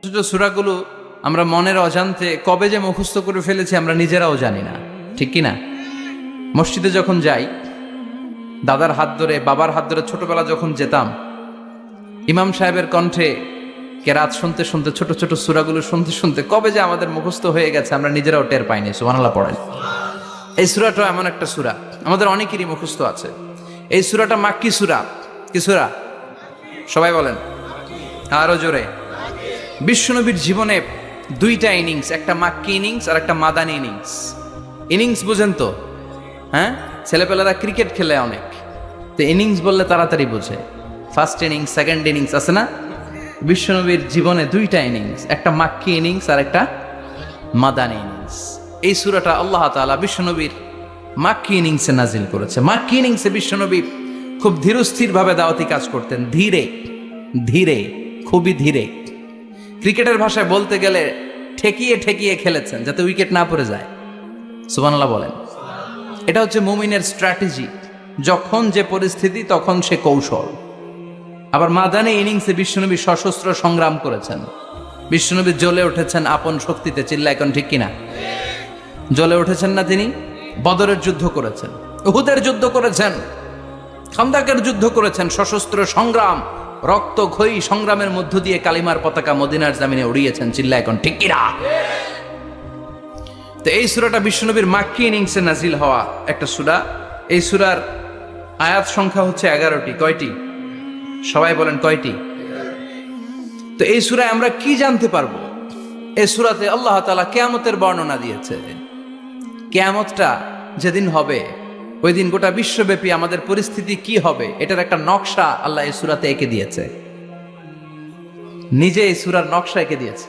ছোট সূরাগুলো আমরা মনের অজান্তে কবে যে মুখস্থ করে ফেলেছি আমরা নিজেরাও জানি না, ঠিক কি না? মসজিদে যখন যাই, দাদার হাত ধরে বাবার হাত ধরে ছোটবেলা যখন যেতাম, ইমাম সাহেবের কণ্ঠে কেরাত শুনতে শুনতে ছোট ছোট সূরাগুলো শুনতে শুনতে কবে যে আমাদের মুখস্থ হয়ে গেছে আমরা নিজেরাও টের পাইনি। সুবহানাল্লাহ পড়েন। এই সূরাটা এমন একটা সূরা আমাদের অনেকেরই মুখস্থ আছে। এই সূরাটা মাক্কি সূরা। কি সূরা? সবাই বলেন আরো জোরে। বিশ্বনবীর জীবনে দুইটা ইনিংস, একটা মাক্কি ইনিংস আর একটা মাদানী ইনিংস। ইনিংস বুঝেন তো? হ্যাঁ, ছেলেপেলেরা ক্রিকেট খেলে অনেক, তো ইনিংস বললে তাড়াতাড়ি বোঝে। ফার্স্ট ইনিংস, সেকেন্ড ইনিংস আছে না? বিশ্বনবীর জীবনে দুইটা ইনিংস, একটা মাক্কি ইনিংস আর একটা মাদানী ইনিংস। এই সূরাটা আল্লাহ তাআলা বিশ্বনবীর মাক্কি ইনিংসে নাজিল করেছে। মাক্কি ইনিংসে বিশ্বনবী খুব ধীরস্থিরভাবে দাওয়াতি কাজ করতেন, ধীরে ধীরে, খুবই ধীরে। ক্রিকেটের ভাষায় বলতে গেলে ঠেকিয়ে ঠেকিয়ে খেলেছেন যাতে উইকেট না পড়ে যায়। সুবহানাল্লাহ বলেন। এটা হচ্ছে মুমিনের স্ট্র্যাটেজি, যখন যে পরিস্থিতি তখন সে কৌশল। আবার মাদানী ইনিংসে বিশ্বনবী সশস্ত্র সংগ্রাম করেছেন। বিশ্বনবী জ্বলে উঠেছেন আপন শক্তিতে, চিল্লা এখন ঠিক কিনা? জ্বলে উঠেছেন না তিনি? বদরের যুদ্ধ করেছেন, উহুদের যুদ্ধ করেছেন, খান্দাকের যুদ্ধ করেছেন, সশস্ত্র সংগ্রাম, রক্তক্ষয়ী সংগ্রামের মধ্য দিয়ে কালিমার পতাকা মদিনার জামিনে উড়িয়েছেন, চিল্লা এখন ঠিক কিনা? তো এই সূরাটা বিশ্বনবীর মাক্কি ইনিংসে নাজিল হওয়া একটা সূরা। এই সূরার আয়াত সংখ্যা হচ্ছে 11টি। কয়টি? সবাই বলেন কয়টি? তো এই সূরায় আমরা কি জানতে পারবো? এই সূরাতে আল্লাহ তাআলা কিয়ামতের বর্ণনা দিয়েছে। কিয়ামতটা যেদিন হবে, ওই দিন গোটা বিশ্বব্যাপী আমাদের পরিস্থিতি কি হবে এটার একটা নকশা আল্লাহ এই সূরাতে এঁকে দিয়েছে। নিজে এই সূরার নকশা এঁকে দিয়েছে।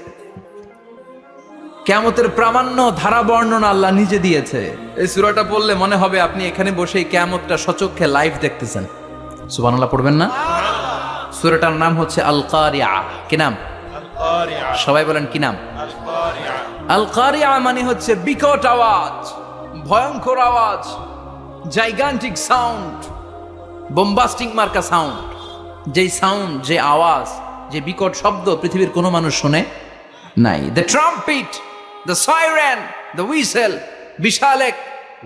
কিয়ামতের প্রামাণ্য ধারা বর্ণনা আল্লাহ নিজে দিয়েছে। এই সূরাটা পড়লে মনে হবে আপনি এখানে বসেই কিয়ামতটা সচক্ষে লাইভ দেখতেছেন। সুবহানাল্লাহ পড়বেন না? সূরাটার নাম হচ্ছে আল কারিয়া। কি নাম? সবাই বলেন কি নাম? আল কারিয়া মানে হচ্ছে বিকট আওয়াজ, ভয়ঙ্কর আওয়াজ, জাইগান্টিক সাউন্ড, বোম্বাস্টিক মার্কা সাউন্ড। যেই সাউন্ড, যে আওয়াজ, যে বিকট শব্দ পৃথিবীর কোনো মানুষ শুনে নাই। The trumpet, the siren, the whistle, বিশাল এক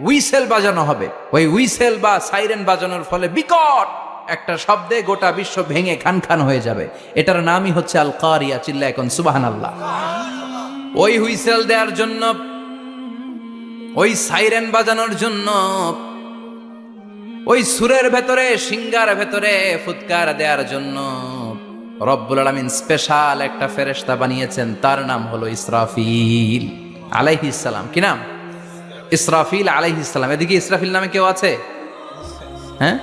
হুইসেল বাজানো হবে। ওই হুইসেল বা সাইরেন বাজানোর ফলে বিকট একটা শব্দে গোটা বিশ্ব ভেঙে খান খান হয়ে যাবে। এটার নামই হচ্ছে আল কারিয়া। চিল্লা এখন সুবহানাল্লাহ। ওই হুইসেল দেওয়ার জন্য, ওই সাইরেন বাজানোর জন্য, ওই সুরের ভেতরে, সিঙ্গার ভেতরে ফুৎকার দেওয়ার জন্য রব্বুল আলামিন স্পেশাল একটা ফেরেশতা বানিয়েছেন। তার নাম হলো ইসরাফিল আলাইহিস সালাম। কি নাম? ইসরাফিল আলাইহিস সালাম। এদিকে ইসরাফিল নামে কেউ আছে? হ্যাঁ,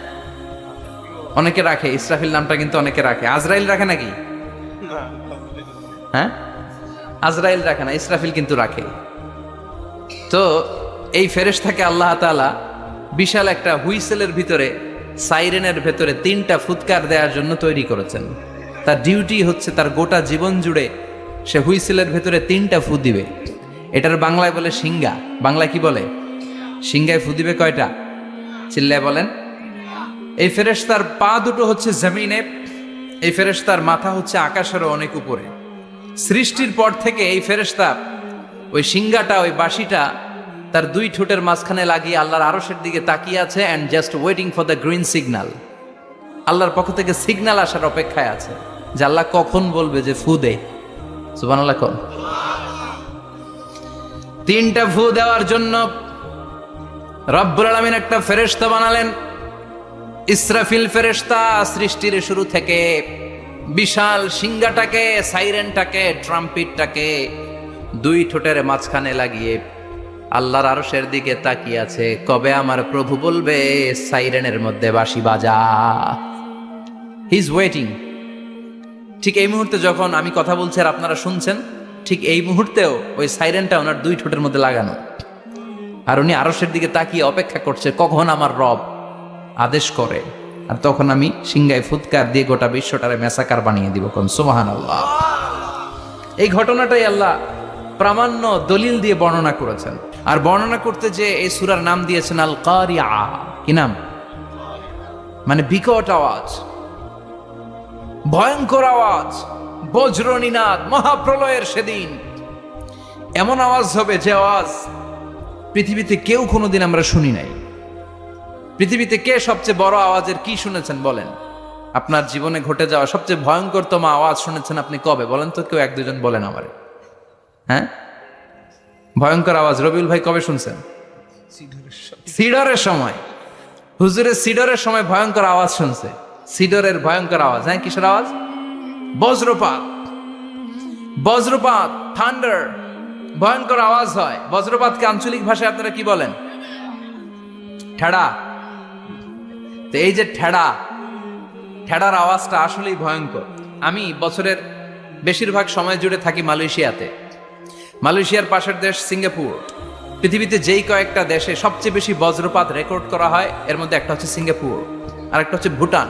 অনেকে রাখে ইসরাফিল নামটা, কিন্তু অনেকে রাখে। আজরাইল রাখে নাকি? হ্যাঁ, আজরাইল রাখে না, ইসরাফিল কিন্তু রাখে। তো এই ফেরেশতাকে আল্লাহ তাআলা বিশাল একটা হুইসেলের ভিতরে, সাইরেনের ভেতরে 3টা ফুৎকার দেওয়ার জন্য তৈরি করেছেন। তার ডিউটি হচ্ছে তার গোটা জীবন জুড়ে সে হুইসেলের ভেতরে 3টা ফু দিবে। এটার বাংলায় বলে সিঙ্গা। বাংলায় কি বলে? সিঙ্গায় ফু দিবে কয়টা? চিল্লায় বলেন। এই ফেরেশতার পা দুটো হচ্ছে জমিনে, এই ফেরেশতার মাথা হচ্ছে আকাশেরও অনেক উপরে। সৃষ্টির পর থেকে এই ফেরেশতা ওই সিঙ্গাটা, ওই বাঁশিটা তার 2 ঠোঁটের মাঝখানে লাগিয়ে আল্লাহর আরশের দিকে তাকিয়ে আছে, and just waiting for the green signal. আল্লাহর পক্ষ থেকে সিগন্যাল আসার অপেক্ষায় আছে যে আল্লাহ কখন বলবে যে ফু দে। সুবহানাল্লাহ। কোন 3টা ফু দেওয়ার জন্য রব্বুল আলামিন একটা ফেরেশতা বানালেন। ইসরাফিল ফেরেশতা সৃষ্টির শুরু থেকে বিশাল সিঙ্গাটাকে, সাইরেনটাকে, ট্রাম্পিটটাকে 2 ঠোঁটের মাঝখানে লাগিয়ে আল্লাহর আরশের দিকে তাকিয়ে আছে, কবে আমার প্রভু বলবে সাইরেনের মধ্যে বাঁশি বাজা। He is waiting. ঠিক এই মুহূর্তে যখন আমি কথা বলছি আর আপনারা শুনছেন, ঠিক এই মুহূর্তেও ওই সাইরেনটা ওনার 2 ঠোঁটের মধ্যে লাগানো, আর উনি আরশের দিকে তাকিয়ে অপেক্ষা করছে কখন আমার রব আদেশ করে, আর তখন আমি সিঙ্গায় ফুৎকার দিয়ে গোটা বিশ্বটারে মেসাকার বানিয়ে দিব। কোন সুবহানাল্লাহ। এই ঘটনাটাই আল্লাহ প্রামাণ্য দলিল দিয়ে বর্ণনা করেছেন। আর বর্ণনা করতে যে এই সূরার নাম দিয়েছেন আল কারিয়া। কি নাম? মানে বিকট আওয়াজ, ভয়ঙ্কর আওয়াজ, বজ্রনিনাদ, মহাপ্রলয়ের সেদিন এমন আওয়াজ হবে যে আওয়াজ পৃথিবীতে কেউ কোনোদিন আমরা শুনি নাই। পৃথিবীতে কে সবচেয়ে বড় আওয়াজের কি শুনেছেন বলেন? আপনার জীবনে ঘটে যাওয়া সবচেয়ে ভয়ঙ্করতম আওয়াজ শুনেছেন আপনি কবে বলেন তো? কেউ এক দুজন বলেন আমারে। হ্যাঁ, ভয়ঙ্কর আওয়াজ রবিউল ভাই কবে শুনছেন? সিডরের সময়। হুজুরের সিডরের সময় ভয়ঙ্কর আওয়াজ শুনছে। সিডরের ভয়ঙ্কর আওয়াজ। হ্যাঁ, কিসের আওয়াজ? বজ্রপাত। বজ্রপাত, থান্ডার, ভয়ঙ্কর আওয়াজ হয়। বজ্রপাতকে আঞ্চলিক ভাষায় আপনারা কি বলেন? ঠেড়া। তো এই যে ঠেড়ার আওয়াজটা আসলেই ভয়ঙ্কর। আমি বছরের বেশিরভাগ সময় জুড়ে থাকি মালয়েশিয়াতে। মালয়েশিয়ার পাশের দেশ সিঙ্গাপুর। পৃথিবীতে যেই কয়েকটা দেশে সবচেয়ে বেশি বজ্রপাত রেকর্ড করা হয় এর মধ্যে একটা হচ্ছে সিঙ্গাপুর, আর একটা হচ্ছে ভুটান।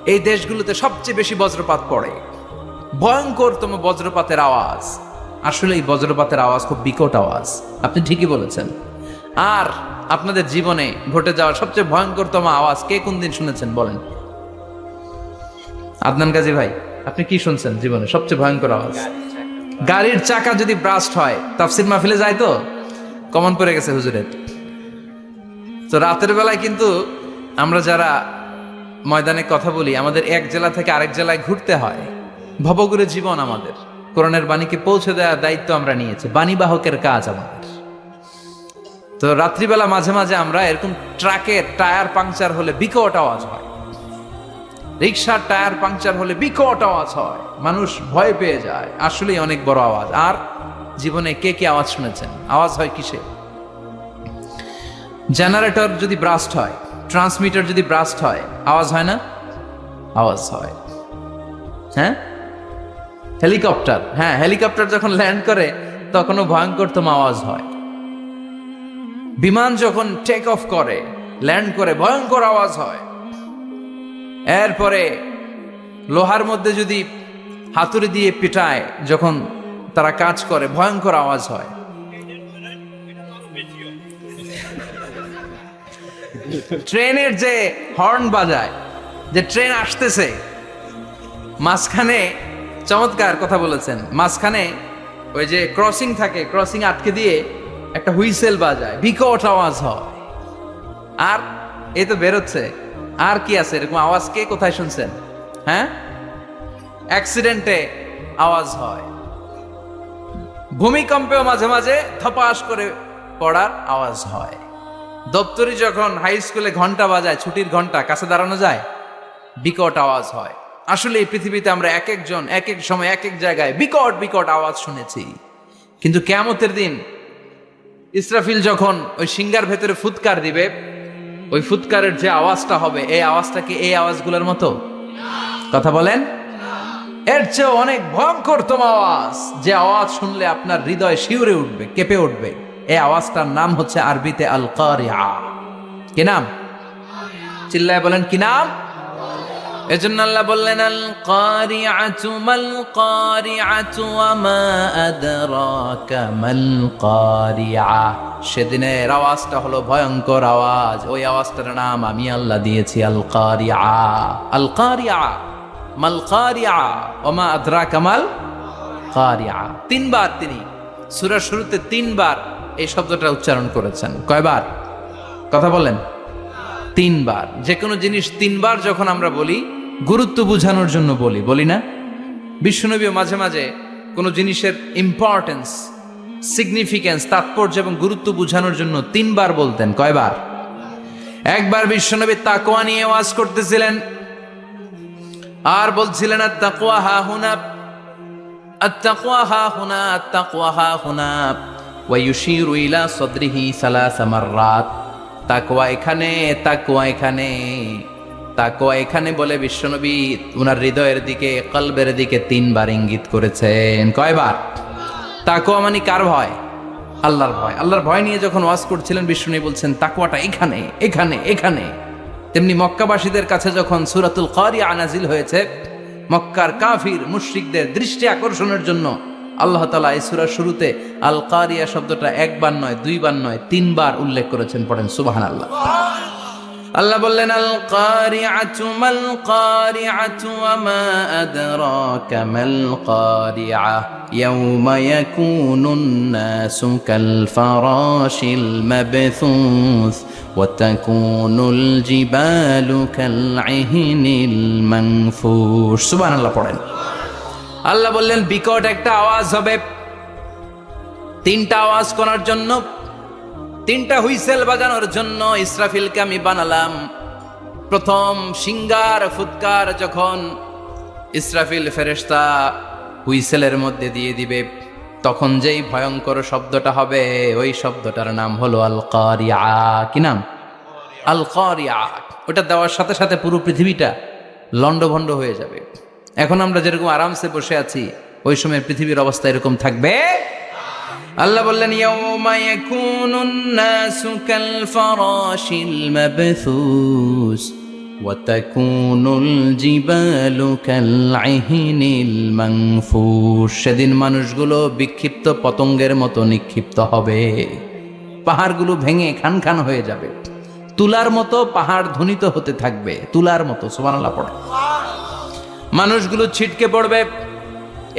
এই দেশগুলোতে সবচেয়ে বেশি বজ্রপাত পড়ে। ভয়ঙ্করতম বজ্রপাতের আওয়াজ। আসলে এই বজ্রপাতের আওয়াজ খুব বিকট আওয়াজ, আপনি ঠিকই বলেছেন। আর আপনাদের জীবনে ঘটে যাওয়া সবচেয়ে ভয়ঙ্করতম আওয়াজ কে কোন দিন শুনেছেন বলেন? আদনান গাজী ভাই, আপনি কি শুনছেন জীবনে সবচেয়ে ভয়ঙ্কর আওয়াজ? গাড়ির চাকা যদি ব্রাস্ট হয়, তাফসির মাহফিলে যায় তো কমন পড়ে গেছে হুজুরের। তো রাতের বেলায় কিন্তু আমরা যারা ময়দানে কথা বলি, আমাদের এক জেলা থেকে আরেক জেলায় ঘুরতে হয়। ভবঘুরে জীবন আমাদের। কোরআনের বাণীকে পৌঁছে দেওয়ার দায়িত্ব আমরা নিয়েছি, বাণীবাহকের কাজ আমাদের। তো রাত্রিবেলা মাঝে মাঝে আমরা এরকম ট্রাকের টায়ার পাংচার হলে বিকট আওয়াজ হয়, রিক্সার টায়ার পাংচার হলে বিকট আওয়াজ হয়, মানুষ ভয় পেয়ে যায়। আসলেই অনেক বড় আওয়াজ। আর জীবনে কে কে আওয়াজ শুনেছেন? আওয়াজ হয় কিসে? জেনারেটর যদি ব্রাস্ট হয়, ট্রান্সমিটার যদি ব্রাস্ট হয়, আওয়াজ হয় না? আওয়াজ হয়। হ্যাঁ, হেলিকপ্টার, হ্যাঁ হেলিকপ্টার যখন ল্যান্ড করে তখনও ভয়ঙ্করতম আওয়াজ হয়। বিমান যখন টেক অফ করে, ল্যান্ড করে, ভয়ঙ্কর আওয়াজ হয়। এরপরে লোহার মধ্যে যদি হাতুড়ি দিয়ে পিটায় যখন তারা কাজ করে, ভয়ঙ্কর আওয়াজ হয়। ট্রেনের যে হর্ন বাজায়, যে ট্রেন আসতেছে, মাঝখানে চমৎকার কথা বলেছেন, মাঝখানে ওই যে ক্রসিং থাকে, ক্রসিং আটকে দিয়ে একটা হুইসেল বাজায়, বিকট আওয়াজ হয়। আর এই তো বেরোচ্ছে। আর কি আছে এরকম আওয়াজ? কে কোথায় শুনছেন? হ্যাঁ, অ্যাক্সিডেন্টে আওয়াজ হয়। ভূমিকম্পেও মাঝে মাঝে ধপাস করে পড়ার আওয়াজ হয়। দপ্তরি যখন হাই স্কুলে ঘন্টা বাজায়, ছুটির ঘন্টা, কাছে দাঁড়ানো যায়, বিকট আওয়াজ হয়। আসলে এই পৃথিবীতে আমরা এক একজন এক এক সময় এক এক জায়গায় বিকট বিকট আওয়াজ শুনেছি। কিন্তু কিয়ামতের দিন ইসরাফিল যখন ওই সিংহার ভেতরে ফুৎকার দিবে, ওই ফুৎকারের যে আওয়াজটা হবে, এই আওয়াজটা কি এই আওয়াজগুলোর মতো? কথা বলেন। এর চেয়ে অনেক ভয়ঙ্করতম আওয়াজ, যে আওয়াজ শুনলে আপনার হৃদয় শিউরে উঠবে, কেঁপে উঠবে। এই আওয়াজটার নাম হচ্ছে আরবিতে আল কারিআ। কি নাম? চিল্লায় বলেন, কি নাম? এজন্য আল্লাহ বললেন, আল কারিআতু মাল কারিআতু ওয়া মা আদরাকা মাল কারিআ। সেদিনের আওয়াজটা হলো ভয়ঙ্কর আওয়াজ। ওই আওয়াজটার নাম আমি আল্লাহ দিয়েছি আল কারিআ। আল কারিআ মাল কারিআ ওয়া মা আদরাকা মাল কারিআ। তিনবার তিনি সূরার শুরুতে তিনবার এই শব্দটা উচ্চারণ করেছেন। কয়বার? কথা বলেন। তিনবার। যে কোনো জিনিস তিনবার যখন আমরা বলি, গুরুত্ব বোঝানোর জন্য বলি, বলি না? বিশ্বনবীও মাঝে মাঝে কোনো জিনিসের ইম্পর্টেন্স, সিগনিফিকেন্স, তাৎপর্য এবং গুরুত্ব বোঝানোর জন্য তিনবার বলতেন। কয়বার? একবার বিশ্বনবী তাকওয়া নিয়ে ওয়াজ করতেছিলেন আর বলছিলেন, আত-তাকওয়া হা হুনা, আত-তাকওয়া হা হুনা, আত-তাকওয়া হা হুনা, ওয়া ইউশিরু ইলা সাদরিহি সালাসা মাররাত। তাকওয়া এখানে, তাকওয়া এখানে, তাকওয়া এখানে বলে বিশ্বনবী উনার হৃদয়ের দিকে, কলবের দিকে তিনবার ইঙ্গিত করেছেন। কয়বার? তাকওয়া মানে কার ভয়? আল্লাহর ভয়। আল্লাহর ভয় নিয়ে যখন ওয়াজ করছিলেন বিশ্বনবী বলছেন তাকওয়াটা এখানে, এখানে, এখানে। তেমনি মক্কাবাসীদের কাছে যখন সূরাতুল কারিআ নাজিল হয়েছে, মক্কার কাফির মুশরিকদের দৃষ্টি আকর্ষণের জন্য আল্লাহ তাআলা এই সূরার শুরুতে আল কারিআ শব্দটা একবার নয়, দুইবার নয়, তিনবার উল্লেখ করেছেন। পড়েন সুবহানাল্লাহ। আল্লাহ বললেন আল কারিআতু মাল কারিআতু ওয়া মা আদরাকা মাল কারিআ ইয়াউমা ইয়াকুনুন নাসু কাল ফারাশিল মাবথুস ওয়া তাকুনুল জিবালু কাল ইহনিল মানফুশ। সুবহানাল্লাহ পড়েন। আল্লাহ বললেন বিকট একটা আওয়াজ হবে, তিনটা আওয়াজ করার জন্য, তিনটা হুইসেল বাজানোর জন্য ইসরাফিলকে আমি বানালাম। প্রথম সিঙ্গার ফুৎকার যখন ইসরাফিল ফেরেশতা হুইসেলের মধ্যে দিয়ে দিবে, তখন যেই ভয়ঙ্কর শব্দটা হবে ওই শব্দটার নাম হলো আল কারিআ। কি নাম? আল কারিআ। ওটা দেওয়ার সাথে সাথে পুরো পৃথিবীটা লন্ডভন্ড হয়ে যাবে। এখন আমরা যেরকম আরামসে বসে আছি, ওই সময় পৃথিবীর অবস্থা এরকম থাকবে। আল্লাহ বললেন ইয়াউমা ইয়াকুনুন নাসু কাল ফারাশিল মাবথুস ওয়া তাকুনুল জিবালু কাল ইহনিল মানফুশ। সেদিন মানুষগুলো বিক্ষিপ্ত পতঙ্গের মতো নিক্ষিপ্ত হবে, পাহাড়গুলো ভেঙে খান খান হয়ে যাবে, তুলার মতো পাহাড় ধ্বনিত হতে থাকবে, তুলার মতো। সুবহানাল্লাহ পড়ে। মানুষগুলো ছিটকে পড়বে।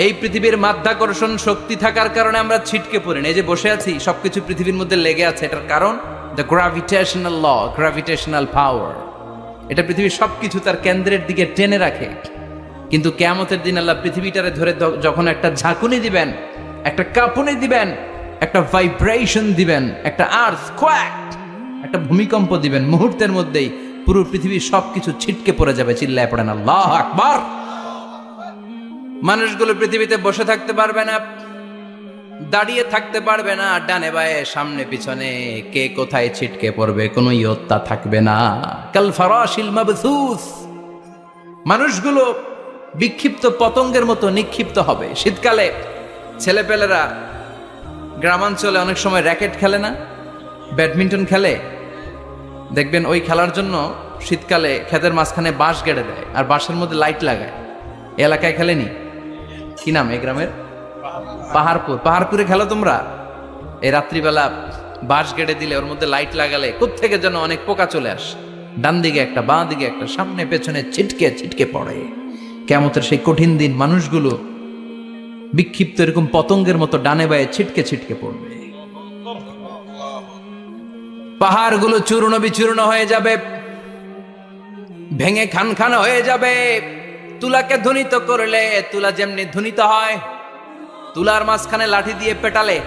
এই পৃথিবীর মাধ্যাকর্ষণ শক্তি থাকার কারণে আমরা ছিটকে পড়ি না। এই যে বসে আছি, সবকিছু পৃথিবীর মধ্যে লেগে আছে, এটার কারণ দ্য গ্র্যাভিটেশনাল ল, গ্র্যাভিটেশনাল পাওয়ার। এটা পৃথিবীর সবকিছু তার কেন্দ্রের দিকে টেনে রাখে। কিন্তু কিয়ামতের দিন আল্লাহ পৃথিবীটারে ধরে যখন একটা ঝাঁকুনি দিবেন, একটা কাঁপুনি দিবেন, একটা ভাইব্রেশন দিবেন, একটা আর্থকোয়েক, একটা ভূমিকম্প দিবেন, মুহূর্তের মধ্যেই পুরো পৃথিবীর সবকিছু ছিটকে পড়ে যাবে। চিল্লায় পড়েন আল্লাহু আকবার। মানুষগুলো পৃথিবীতে বসে থাকতে পারবে না, দাঁড়িয়ে থাকতে পারবে না, ডানে বায়ে সামনে পিছনে কে কোথায় ছিটকে পড়বে কোনো ইয়ত্তা থাকবে না। কাল ফারাশিল মাবথুস। মানুষগুলো বিক্ষিপ্ত পতঙ্গের মতো নিক্ষিপ্ত হবে। শীতকালে ছেলেপেলেরা গ্রামাঞ্চলে অনেক সময় র্যাকেট খেলে না, ব্যাডমিন্টন খেলে, দেখবেন ওই খেলার জন্য শীতকালে ক্ষেতের মাঝখানে বাঁশ গেড়ে দেয় আর বাঁশের মধ্যে লাইট লাগায়। এলাকায় খেলেনি? কি নাম এই গ্রামের? পাহাড়পুর। পাহাড়পুরে খেলো তোমরা? এই রাত্রিবেলা বাঁশ গেড়ে দিলে ওর মধ্যে লাইট লাগালে কোত্থেকে যেন অনেক পোকা চলে আসে, ডান দিকে একটা, বাঁ দিকে একটা, সামনে পেছনে ছিটকে ছিটকে পড়ে। কিয়ামতের সেই কঠিন দিন মানুষগুলো বিক্ষিপ্ত এরকম পতঙ্গের মতো ডানে বায়ে ছিটকে ছিটকে পড়বে। পাহাড়গুলো চূর্ণ বিচূর্ণ হয়ে যাবে, ভেঙে খান খান হয়ে যাবে। তুলাকে ধ্বনিত করলে তুলা যেমনি ধ্বনিত হয়, তুলার মাঝখানে লাঠি দিয়ে পেটালে,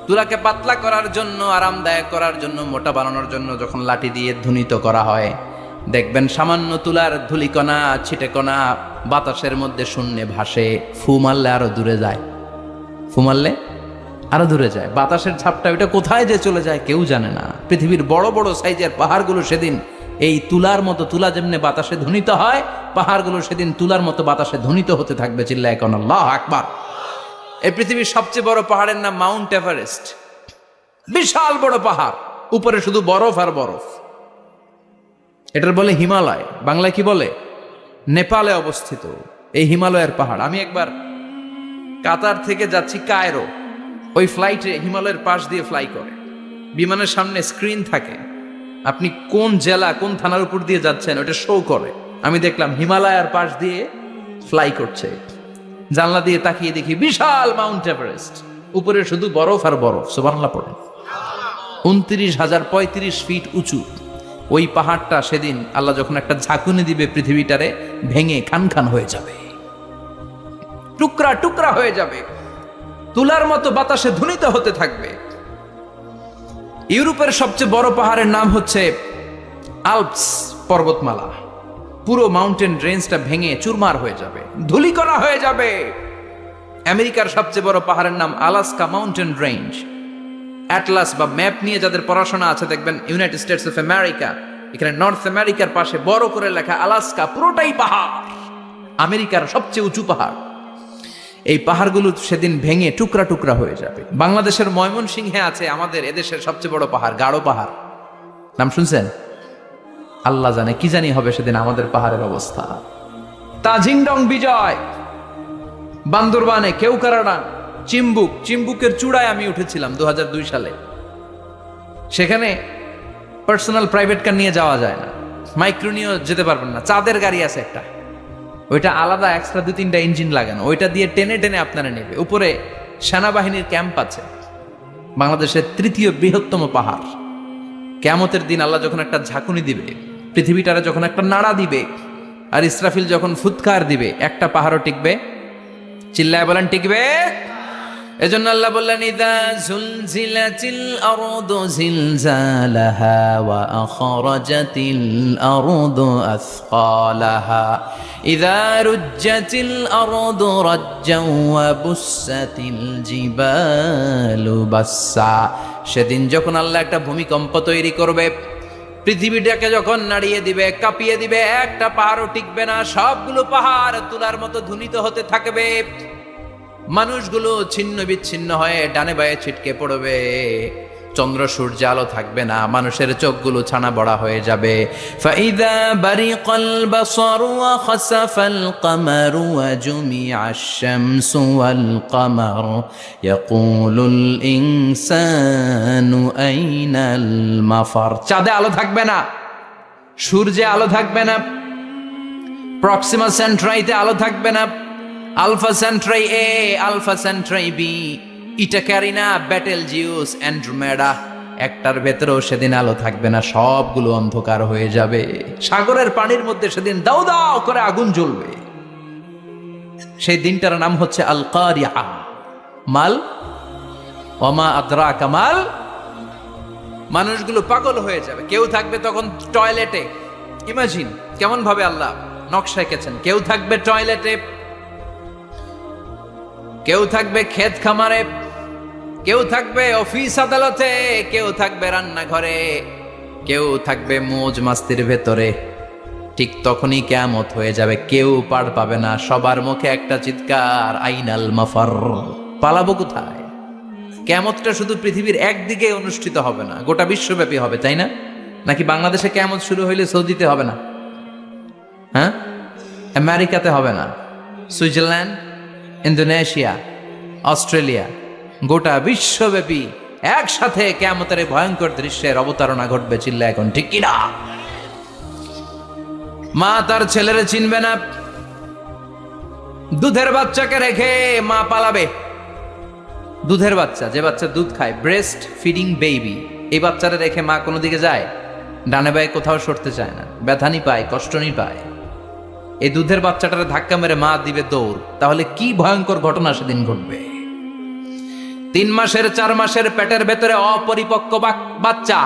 তুলাকে পাতলা করার জন্য, আরামদায়ক করার জন্য, মোটা বানানোর জন্য যখন লাঠি দিয়ে ধ্বনিত করা হয়, দেখবেন সামান্য তুলার ধুলিকণা ছিটেকণা বাতাসের মধ্যে শূন্যে ভাসে। ফু মারলে আরো দূরে যায়, ফু মারলে আরো দূরে যায়। বাতাসের ছাপটা ওইটা কোথায় যে চলে যায় কেউ জানে না। পৃথিবীর বড় বড় সাইজের পাহাড়গুলো সেদিন এই তুলার মতো, তুলা যেমনি বাতাসে ধ্বনিত হয়, পাহাড়গুলো সেদিন তুলার মতো বাতাসে ধ্বনিত হতে থাকবে। চিল্লায় এখন আল্লাহু আকবার। এই পৃথিবীর সবচেয়ে বড় পাহাড়ের নাম মাউন্ট এভারেস্ট। বিশাল বড় পাহাড়, উপরে শুধু বরফ আর বরফ। এটার বলে হিমালয়। বাংলায় কি বলে? নেপালে অবস্থিত এই হিমালয়ের পাহাড়। আমি একবার কাতার থেকে যাচ্ছি কায়রো, ওই ফ্লাইটে হিমালয়ের পাশ দিয়ে ফ্লাই করে, বিমানের সামনে স্ক্রিন থাকে, আপনি কোন জেলা কোন থানার উপর দিয়ে যাচ্ছেন ওটা শো করে। আমি দেখলাম হিমালয়ের পাশ দিয়ে ফ্লাই করছে। জানলা দিয়ে তাকিয়ে দেখি বিশাল মাউন্ট এভারেস্ট, উপরে শুধু বরফ আর বরফ। সুবহানাল্লাহ পড়ে। 29,035 ফিট উঁচু ওই পাহাড়টা সেদিন আল্লাহ যখন একটা ঝাঁকুনি দিবে, পৃথিবীটারে ভেঙে খান খান হয়ে যাবে, টুকরা টুকরা হয়ে যাবে, তুলার মতো বাতাসে ধ্বনিত হতে থাকবে। ইউরোপের সবচেয়ে বড় পাহাড়ের নাম হচ্ছে আল্পস পর্বতমালা। পুরো মাউন্টেন রেঞ্জটা ভেঙে চুরমার হয়ে যাবে, ধূলিকণা হয়ে যাবে। আমেরিকার সবচেয়ে বড় পাহাড়ের নাম আলাস্কা মাউন্টেন রেঞ্জ। অ্যাটলাস বা ম্যাপ নিয়ে যাদের পড়াশোনা আছে দেখবেন ইউনাইটেড স্টেটস অফ আমেরিকা, এখানে নর্থ আমেরিকার পাশে বড় করে লেখা আলাস্কা, পুরোটাই পাহাড়, আমেরিকার সবচেয়ে উঁচু পাহাড়। এই পাহাড়গুলো সেদিন ভেঙে টুকরা টুকরা হয়ে যাবে। বাংলাদেশের ময়মনসিংহে আছে আমাদের এদেশের সবচেয়ে বড় পাহাড়, গাঢ় পাহাড়। নাম শুনছেন? আল্লাহ জানে কি জানি হবে সেদিন আমাদের পাহাড়ের অবস্থা। তাজিংডং বিজয়, বান্দরবানে কেওক্রাডাং, চিম্বুকের চূড়ায় আমি উঠেছিলাম 2002 সালে। সেখানে পার্সোনাল প্রাইভেট কার নিয়ে যাওয়া যায় না, মাইক্রো নিয়েও যেতে পারবেন না। চাঁদের গাড়ি আছে একটা, ওইটা আলাদা এক্সট্রা 2-3টা ইঞ্জিন লাগানো, ওইটা দিয়ে টেনে টেনে আপনারা নেবে। উপরে সেনাবাহিনীর ক্যাম্প আছে, বাংলাদেশের 3য় বৃহত্তম পাহাড়। কিয়ামতের দিন আল্লাহ যখন একটা ঝাঁকুনি দিবে, পৃথিবীটারে যখন একটা নাড়া দিবে, আর ইসরাফিল যখন ফুৎকার দিবে, একটা পাহাড়ও টিকবে? চিল্লায় বলেন টিকবে? এজন্য আল্লাহ বললেন, ইদা জুলজিলাতিল আরদু জিলজালাহা ওয়া আখরাজাতিল আরদু আসকালাহা ইদা রুজ্জাতিল আরদু রাজ্জাও ওয়া বুসাতিল জিবালু বাসসা। সেদিন যখন আল্লাহ একটা ভূমিকম্প তৈরি করবে, পৃথিবীটাকে যখন নাড়িয়ে দিবে, কাঁপিয়ে দিবে, একটা পাহাড়ও টিকবে না, সবগুলো পাহাড় তুলার মতো ধ্বনিত হতে থাকবে। মানুষগুলো ছিন্ন বিচ্ছিন্ন হয়ে ডানে বায়ে ছিটকে পড়বে, চন্দ্র সূর্য আলো থাকবে না, মানুষের চোখগুলো ছানা বড়া হয়ে যাবে। ফাইদা বারিকাল বাসারু ওয়া খাসাফাল কামারু ওয়া জুমিআশ শামসু ওয়াল কামার ইয়াকুলুল ইনসানু আইনাল মাফার। চাঁদে আলো থাকবে না, সূর্যে আলো থাকবে না, প্রক্সিমা সেন্ট্রাইতে আলো থাকবে না, আলফা সেন্ট্রাই এ, আলফা সেন্ট্রাই বি, ইটাকারিনা, ব্যাটেলজিউস, অ্যান্ড্রোমেডা, একটার ভেতরেও সেদিন আলো থাকবে না, সবগুলো অন্ধকার হয়ে যাবে। সাগরের পানির মধ্যে সেদিন দাউ দাউ করে আগুন জ্বলবে। সেই দিনটার নাম হচ্ছে আল কারিআ। মাল ওমা আদরাকা মাল। মানুষগুলো পাগল হয়ে যাবে। কেউ থাকবে তখন টয়লেটে, ইমাজিন কেমন ভাবে আল্লাহ নকশা এঁকেছেন। কেউ থাকবে টয়লেটে, কেউ থাকবে ক্ষেত খামারে, কেউ থাকবে অফিস আদালতে, কেউ থাকবে রান্নাঘরে, কেউ থাকবে মৌজ মাস্তির ভেতরে। ঠিক তখনই কিয়ামত হয়ে যাবে, কেউ পার পাবে না, সবার মুখে একটা চিৎকার, আইনাল মাফার। পালাবো কোথায়? কিয়ামতটা শুধু পৃথিবীর একদিকে অনুষ্ঠিত হবে না, গোটা বিশ্বব্যাপী হবে, তাই না? নাকি বাংলাদেশে কিয়ামত শুরু হইলে সৌদিতে হবে না? হ্যাঁ, আমেরিকাতে হবে না, সুইজারল্যান্ড, ইন্দোনেশিয়া, অস্ট্রেলিয়া, গোটা বিশ্বব্যাপী একসাথে কিয়ামতের ভয়ঙ্কর দৃশ্যের অবতারণা ঘটবে। চিল্লা এখন ঠিক কিনা? মা তার ছেলেরে চিনবে না, দুধের বাচ্চাকে রেখে মা পালাবে। দুধের বাচ্চা, যে বাচ্চা দুধ খায়, ব্রেস্ট ফিডিং বেবি, এই বাচ্চারা রেখে মা কোনো দিকে যায়? ডানে বায়ে কোথাও সরতে চায় না, ব্যথানি পায়, কষ্টনি পায়। এই দুধের বাচ্চাটারে ধাক্কা মেরে মা দিবে দৌড়। তাহলে কি ভয়ঙ্কর ঘটনা সেদিন ঘটবে। 3 মাসের 4 মাসের পেটের ভেতরে অপরিপক্ক বাচ্চা,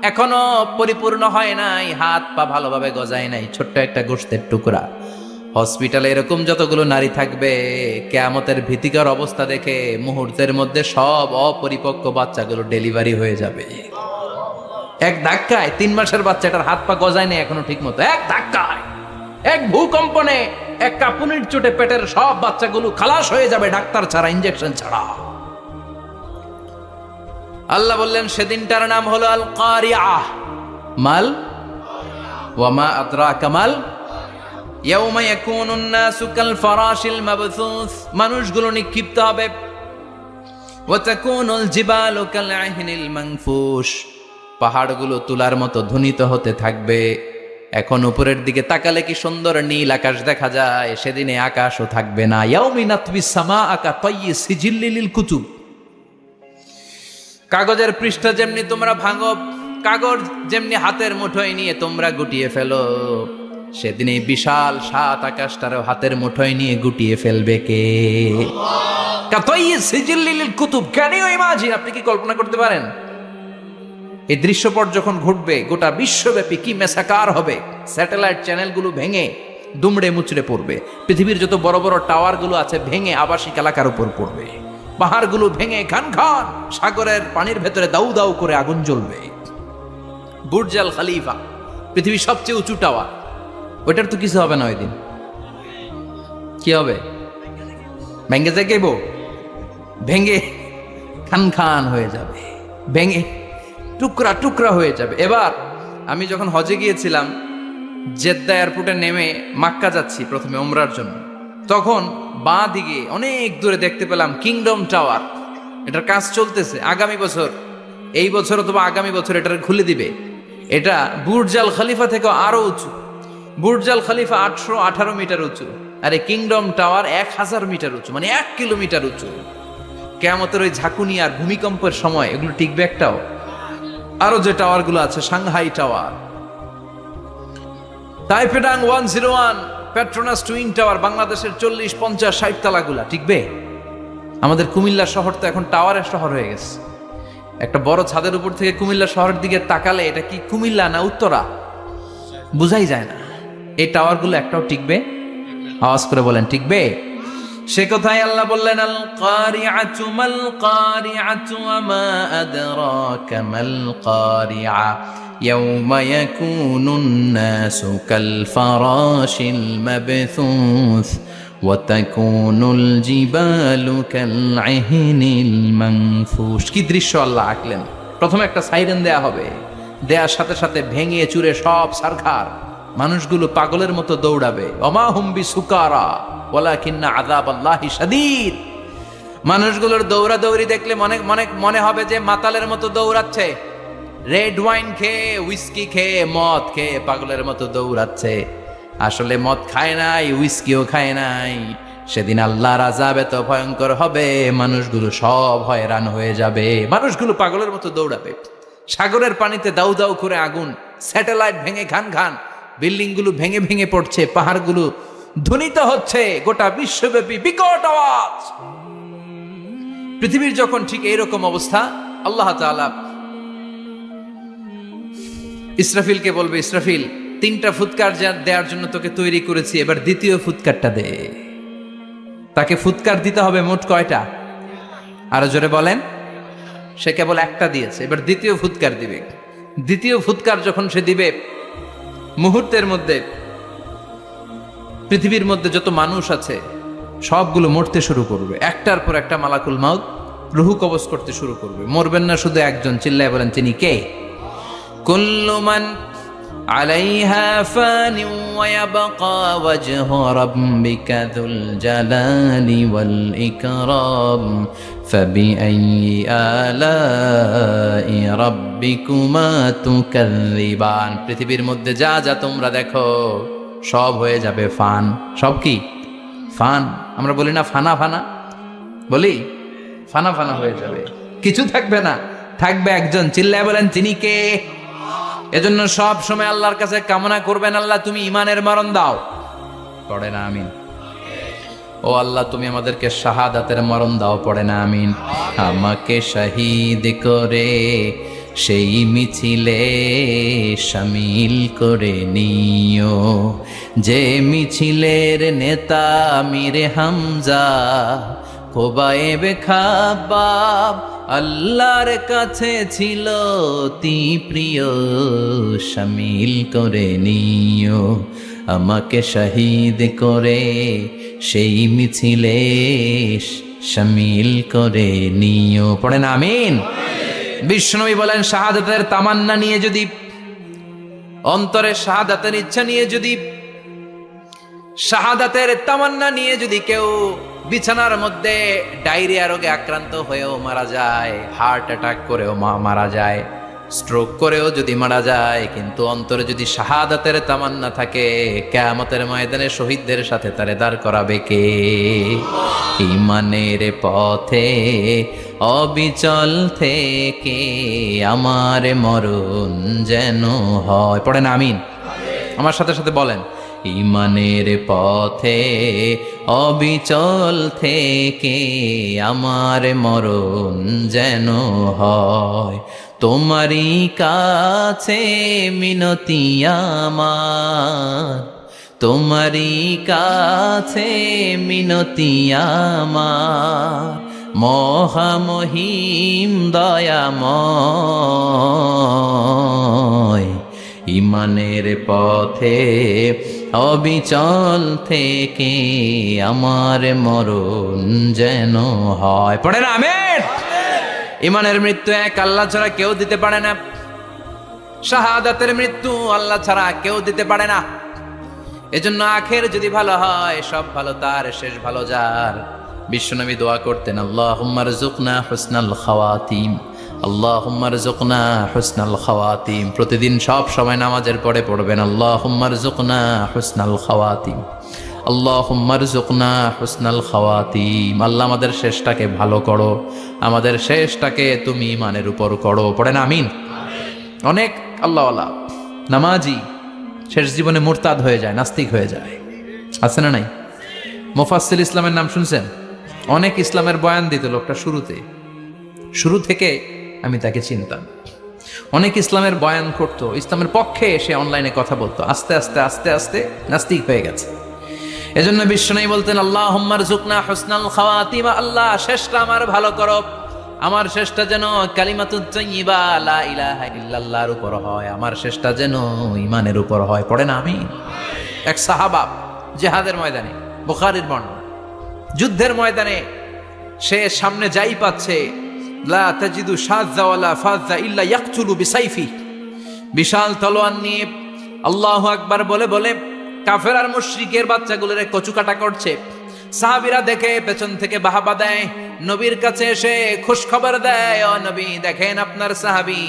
এখনো পরিপূর্ণ হয় নাই, হাত পা ভালোভাবে গজায় নাই, ছোট্ট একটা গোশতের টুকরা। হসপিটালে এরকম যতগুলো নারী থাকবে, কিয়ামতের ভীতিকর অবস্থা দেখে মুহূর্তের মধ্যে সব অপরিপক্ক বাচ্চাগুলো ডেলিভারি হয়ে যাবে। এক ধাক্কায় 3 মাসের বাচ্চাটার হাত পা গজায় নাই এখনো ঠিক মতো, এক ধাক্কায়, এক ভূকম্পনে, এক কাঁপুনির চোটে পেটের সব বাচ্চাগুলো খালাস হয়ে যাবে, ডাক্তার ছাড়া, ইনজেকশন ছাড়া। আল্লাহ বললেন সেদিনটার নাম হলো আল কারিআ। মাল ওয়া মা আদরাকা মাল ইয়াউমা ইয়াকুনুন নাসু কাল ফারাশিল মাবথুস। মানুষগুলো নিক্ষিপ্ত হবে। ওয়া তাকুনুল জিবালু কাল আহিনিল মানফুশ। পাহাড়গুলো তুলার মতো ধ্বনিত হতে থাকবে। এখন উপরের দিকে তাকালে কি সুন্দর নীল আকাশ দেখা যায়, সেদিনে আকাশও থাকবে না। ইয়াউমি নাতবিস সামাআ কা তায়্যি সিজিল্লিল কুতুব। কাগজের পৃষ্ঠা যেমনি তোমরা ভাঙো, কাগজ যেমনি হাতের মুঠোয় নিয়ে তোমরা গুটিয়ে ফেলো, সেদিন এই বিশাল 7 আকাশটারও হাতের মুঠোয় নিয়ে গুটিয়ে ফেলবে কে? কা তায়্যি সিজিল্লিল কুতুব। Can you imagine? আপনি কি কল্পনা করতে পারেন? এই দৃশ্যপট যখন ঘটবে, গোটা বিশ্বব্যাপী কি মেসাকার হবে। স্যাটেলাইট চ্যানেলগুলো ভেঙে দুমড়ে মুচড়ে পড়বে, পৃথিবীর যত বড় বড় টাওয়ারগুলো আছে ভেঙে আবাসিক এলাকার উপর পড়বে, পাহাড়গুলো ভেঙে খান খান সাগরের পানির ভেতরে দাউ দাউ করে আগুন জ্বলবে। বুর্জ আল খলিফা, পৃথিবীর সবচেয়ে উঁচু টাওয়ার, ওইটার তো কিছু হবে না। ওই দিন কি হবে? ভেঙে যাইব, ভেঙে খান খান হয়ে যাবে, ভেঙে টুকরা টুকরা হয়ে যাবে। এবার আমি যখন হজে গিয়েছিলাম, জেদ্দা এয়ারপোর্টে নেমে মাক্কা যাচ্ছি প্রথমে উমরার জন্য, তখন বাঁ দিকে অনেক দূরে দেখতে পেলাম কিংডম টাওয়ার। এটার কাজ চলতেছে। আগামী বছর, এই বছর অথবা আগামী বছর এটার খুলে দিবে। এটা বুর্জ আল খলিফা থেকে আরো উঁচু। বুর্জ আল খলিফা 818 মিটার উঁচু, আর এই কিংডম টাওয়ার 1000 মিটার উঁচু, মানে 1 কিলোমিটার উঁচু। কিয়ামতের ওই ঝাঁকুনি আর ভূমিকম্পের সময় এগুলো টিকবে একটাও? আরো যে টাওয়ার গুলো আছে, সাংহাই টাওয়ার, তাইপেডাং 101, পেট্রোনাস টুইন টাওয়ার, বাংলাদেশের 40, 50, 60 তালাগুলা টিকবে? আমাদের কুমিল্লা শহর তো এখন টাওয়ারের শহর হয়ে গেছে। একটা বড় ছাদের উপর থেকে কুমিল্লা শহরের দিকে তাকালে এটা কি কুমিল্লা না উত্তরা বুঝাই যায় না। এই টাওয়ারগুলো একটাও টিকবে? আওয়াজ করে বলেন, টিকবে? সে কথাই আল্লাহ বললেন, আল কারিআতু মাল কারিআতু ওয়া মা আদরাকা মাল কারিআ ইয়াওমা ইয়াকুনুন নাসু কাল ফারাশিল মাবথুস ওয়া তাকুনুল জিবালু কাল ইহনিল মানফুশ। কি দৃশ্য আল্লাহ আঁকলেন! প্রথমে একটা সাইরেন দেয়া হবে, দেয়ার সাথে সাথে ভেঙে চুরে সব সারখার, মানুষগুলো পাগলের মতো দৌড়াবে। ওমা হুম বিসুকারা ওয়ালাকিন্না আযাবাল্লাহি শাদীদ। মানুষগুলোর দৌড়াদৌড়ি দেখলে মনে হবে যে মাতালের মতো দৌড়াচ্ছে, রেড ওয়াইন খেয়ে, উইস্কি খেয়ে, মদ খেয়ে পাগলের মতো দৌড়াচ্ছে। আসলে মদ খায় নাই, উইস্কিও খায় নাই। সেদিন আল্লাহর আযাব এত ভয়ঙ্কর হবে, মানুষগুলো সব হয়রান হয়ে যাবে, মানুষগুলো পাগলের মতো দৌড়াবে। সাগরের পানিতে দাউ দাউ করে আগুন, স্যাটেলাইট ভেঙে খান খান, বিল্ডিং গুলো ভেঙে ভেঙে পড়ছে, পাহাড়গুলো ধ্বনিত হচ্ছে, গোটা বিশ্বব্যাপী বিকট আওয়াজ। পৃথিবীর যখন ঠিক এইরকম অবস্থা, আল্লাহ তাআলা ইসরাফিলকে বলবে, ইসরাফিল 3টা ফুৎকার দেওয়ার জন্য তোকে তৈরি করেছি, এবার দ্বিতীয় ফুৎকারটা দে। তাকে ফুৎকার দিতে হবে মোট কয়টা? আরো জোরে বলেন। সে কেবল একটা দিয়েছে, এবার দ্বিতীয় ফুৎকার দিবে। দ্বিতীয় ফুৎকার যখন সে দিবে, মুহূর্তের মধ্যে পৃথিবীর মধ্যে যত মানুষ আছে সবগুলো মরতে শুরু করবে। একটার পর একটা মালাকুল মাউত রুহু কবজ করতে শুরু করবে। মরবেন না শুধু একজন, চিল্লায় বলেন, তিনি কে? কুল্লু মান আলাইহা ফানি ওয়া ইয়াবকা ওয়াজহু রাব্বিকা যুল জালালি ওয়াল ইকরাম ফাবিআইয়ি আলাই রাব্বিকুমা তুকাযযিবান। পৃথিবীর মধ্যে যা যা তোমরা দেখো সব হয়ে যাবে ফান। সব কি? ফান। আমরা বলি না ফানা ফানা, বলি ফানা ফানা হয়ে যাবে, কিছু থাকবে না, থাকবে একজন। চিল্লায় বলেন, তিনি কে? এজন্য সব সময় আল্লাহর কাছে কামনা করবেন, আল্লাহ তুমি ঈমানের মরণ দাও। পড়ে না আমিন? ও আল্লাহ তুমি আমাদেরকে শাহাদাতের মরণ দাও। পড়ে না আমিন? আমাকে শহীদ করে সেই মিছিলে শামিল করে নিও, যে মিছিলের নেতা আমিরে হামজা কোবায়েবে খাব্বাব আল্লাহর কাছে ছিল অতি প্রিয়। শামিল করে নিও, আমাকে শহীদ করে সেই মিছিলে শামিল করে নিও। পড়েন আমিন? বিশ্বনবী বলেন, শাহাদাতের তামান্না নিয়ে যদি, অন্তরে শাহাদাতের ইচ্ছা নিয়ে যদি, শাহাদাতের তামান্না নিয়ে যদি কেউ বিছানার মধ্যে ডায়রিয়া রোগে আক্রান্ত হয়েও মারা যায়, হার্ট অ্যাটাক করেও মারা যায়, স্ট্রোক করেও যদি মারা যায়, কিন্তু অন্তরে যদি শাহাদাতের তামান্না থাকে, কিয়ামতের ময়দানে শহীদদের সাথে তারে দাঁড় করাবে কে? ঈমানের পথে অবিচল থেকে আমার মরণ যেন হয়। পড়েন আমিন? আমার সাথে সাথে বলেন, ঈমানের পথে অবিচল থেকে আমার মরণ যেন হয়। তোমারই কাছে মিনতি আমার, তোমারই কাছে মিনতি আমার, মহামহিম দয়াময়। ঈমানের পথে অবিচল থেকে আমার মরণ যেন হয়। পড়েন আমিন? ঈমানের মৃত্যু এক, আল্লাহ ছাড়া কেউ দিতে পারে না। শাহাদাতের মৃত্যু আল্লাহ ছাড়া কেউ দিতে পারে না। এজন্য আখের যদি ভালো হয়, সব ভালো তার, শেষ ভালো যার। বিশ্বনবী দোয়া করতেন, আল্লাহুম্মা রযুকনা হুসনাল খাওয়াতিম, আল্লাহুম্মা রযুকনা হুসনাল খাওয়াতিম, প্রতিদিন সব সময় নামাজের পরে পড়বেন আল্লাহুম্মা রযুকনা হুসনাল খাওয়াতিম, আল্লাহুম্মা রযুকনা হুসনাল খাওয়াতিম। আল্লাহ আমাদের শেষটাকে ভালো করো, আমাদের শেষটাকে তুমি ঈমানের উপর করো। পড়েন আমিন। অনেক আল্লাহওয়ালা নামাজি শেষ জীবনে মুরতাদ হয়ে যায়, নাস্তিক হয়ে যায়, আছে না নাই? মুফাসসিল ইসলামের নাম শুনছেন? অনেক ইসলামের বয়ান দিত লোকটা শুরু থেকে আমি তাকে চিনতাম। অনেক ইসলামের বয়ান করতো, ইসলামের পক্ষে এসে অনলাইনে কথা বলতো, আস্তে আস্তে আস্তে আস্তে নাস্তিক হয়ে গেছে। এজন্য বিশ্বনবী বলতেন আল্লাহুম্মা রযুকনা হুসনাল খাওয়াতিম, আল্লাহ শেষটা আমার ভালো করো, আমার শেষটা যেন কালিমাতুত তাইয়্যিবা লা ইলাহা ইল্লাল্লাহর উপর হয়, আমার শেষটা যেন ঈমানের উপর হয়। পড়েন আমিন। এক সাহাবা জিহাদের ময়দানে, বুখারীর বর্ণনা, যুদ্ধের ময়দানে সে সামনে যাই পাচ্ছে, লা তাজিদু শাযযা ওয়ালা ফাযযা ইল্লা ইয়াকতুলু বিসাইফি, বিশাল তলোয়ার নিয়ে আল্লাহু আকবার বলে বলে কাফের আর মুশরিকের বাচ্চাগুলোরে কচুকাটা করছে। সাহাবীরা দেখে পেছন থেকে বাহাবা দেয়, নবীর কাছে এসে খুশ খবর দেয়, ও নবী দেখেন আপনার সাহাবী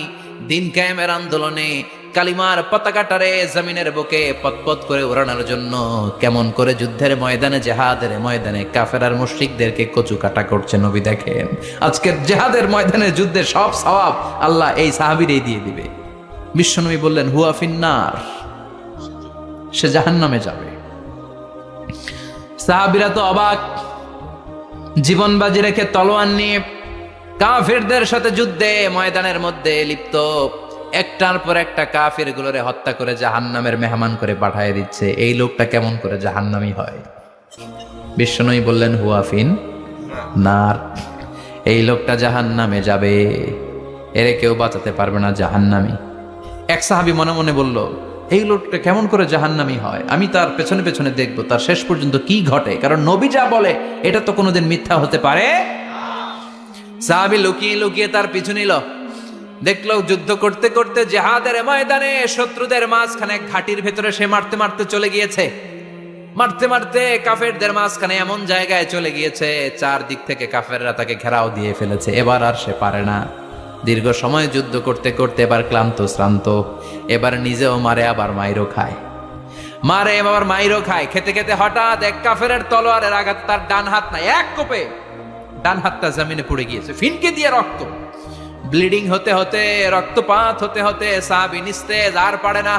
দিন কায়েমের আন্দোলনে কালিমার পতাকাটারে জমিনের বুকে পতপত করে উড়ানোর জন্য কেমন করে যুদ্ধের ময়দানে, জিহাদের ময়দানে কাফের আর মুশরিকদেরকে কচুকাটা করছে। নবী দেখেন আজকের জিহাদের ময়দানে যুদ্ধের সব সওয়াব আল্লাহ এই সাহাবীরই দিয়ে দিবে। বিশ্বনবী বললেন হুয়া ফিন্নার, সে জাহান্নামে যাবে। সাহাবীরা তো অবাক, জীবন বাজি রেখে তলোয়ার নিয়ে কাফেরদের সাথে যুদ্ধে ময়দানের মধ্যে লিপ্ত, একটার পর একটা কাফের গুলোরে হত্যা করে জাহান্নামের মেহমান করে পাঠিয়ে দিচ্ছে। এই লোকটা কেমন করে জাহান্নামী হয়? বিশ্বনবী বললেন হুয়া ফিন নার, এই লোকটা জাহান্নামে যাবে, এরে কেউ বাঁচাতে পারবে না, জাহান্নামী। এক সাহাবী মনে মনে বলল এই লোকটা কেমন করে জাহান্নামী হয়, আমি তার পেছনে পেছনে দেখবো তার শেষ পর্যন্ত কি ঘটে, কারণ নবী যা বলে এটা তো কোনোদিন মিথ্যা হতে পারে। সাহাবী লুকিয়ে লুকিয়ে তার পিছু নিল, দেখলো যুদ্ধ করতে করতে জিহাদের ময়দানে শত্রুদের মাঝখানে ঘাটির ভেতরে সে মারতে মারতে চলে গিয়েছে, মারতে মারতে কাফেরদের মাঝখানে এমন জায়গায় চলে গিয়েছে চারদিক থেকে কাফেররা তাকে ঘেরাও দিয়ে ফেলেছে। এবার আর সে পারে না, দীর্ঘ সময় যুদ্ধ করতে করতে এবার ক্লান্ত শ্রান্ত, এবার নিজেও মারে আবার মাইরও খায়, মারে আবার মাইরও খায়। খেতে খেতে হঠাৎ এক কাফেরের তলোয়ারের আঘাত তার ডান হাত নাই, এক কোপে ডান হাতটা জমিনে পড়ে গিয়েছে, ফিনকে দিয়ে রক্ত, ব্লিডিং হতে হতে, রক্তপাত হতে হতে সাহাবী নিস্তেজ, আর পারে না,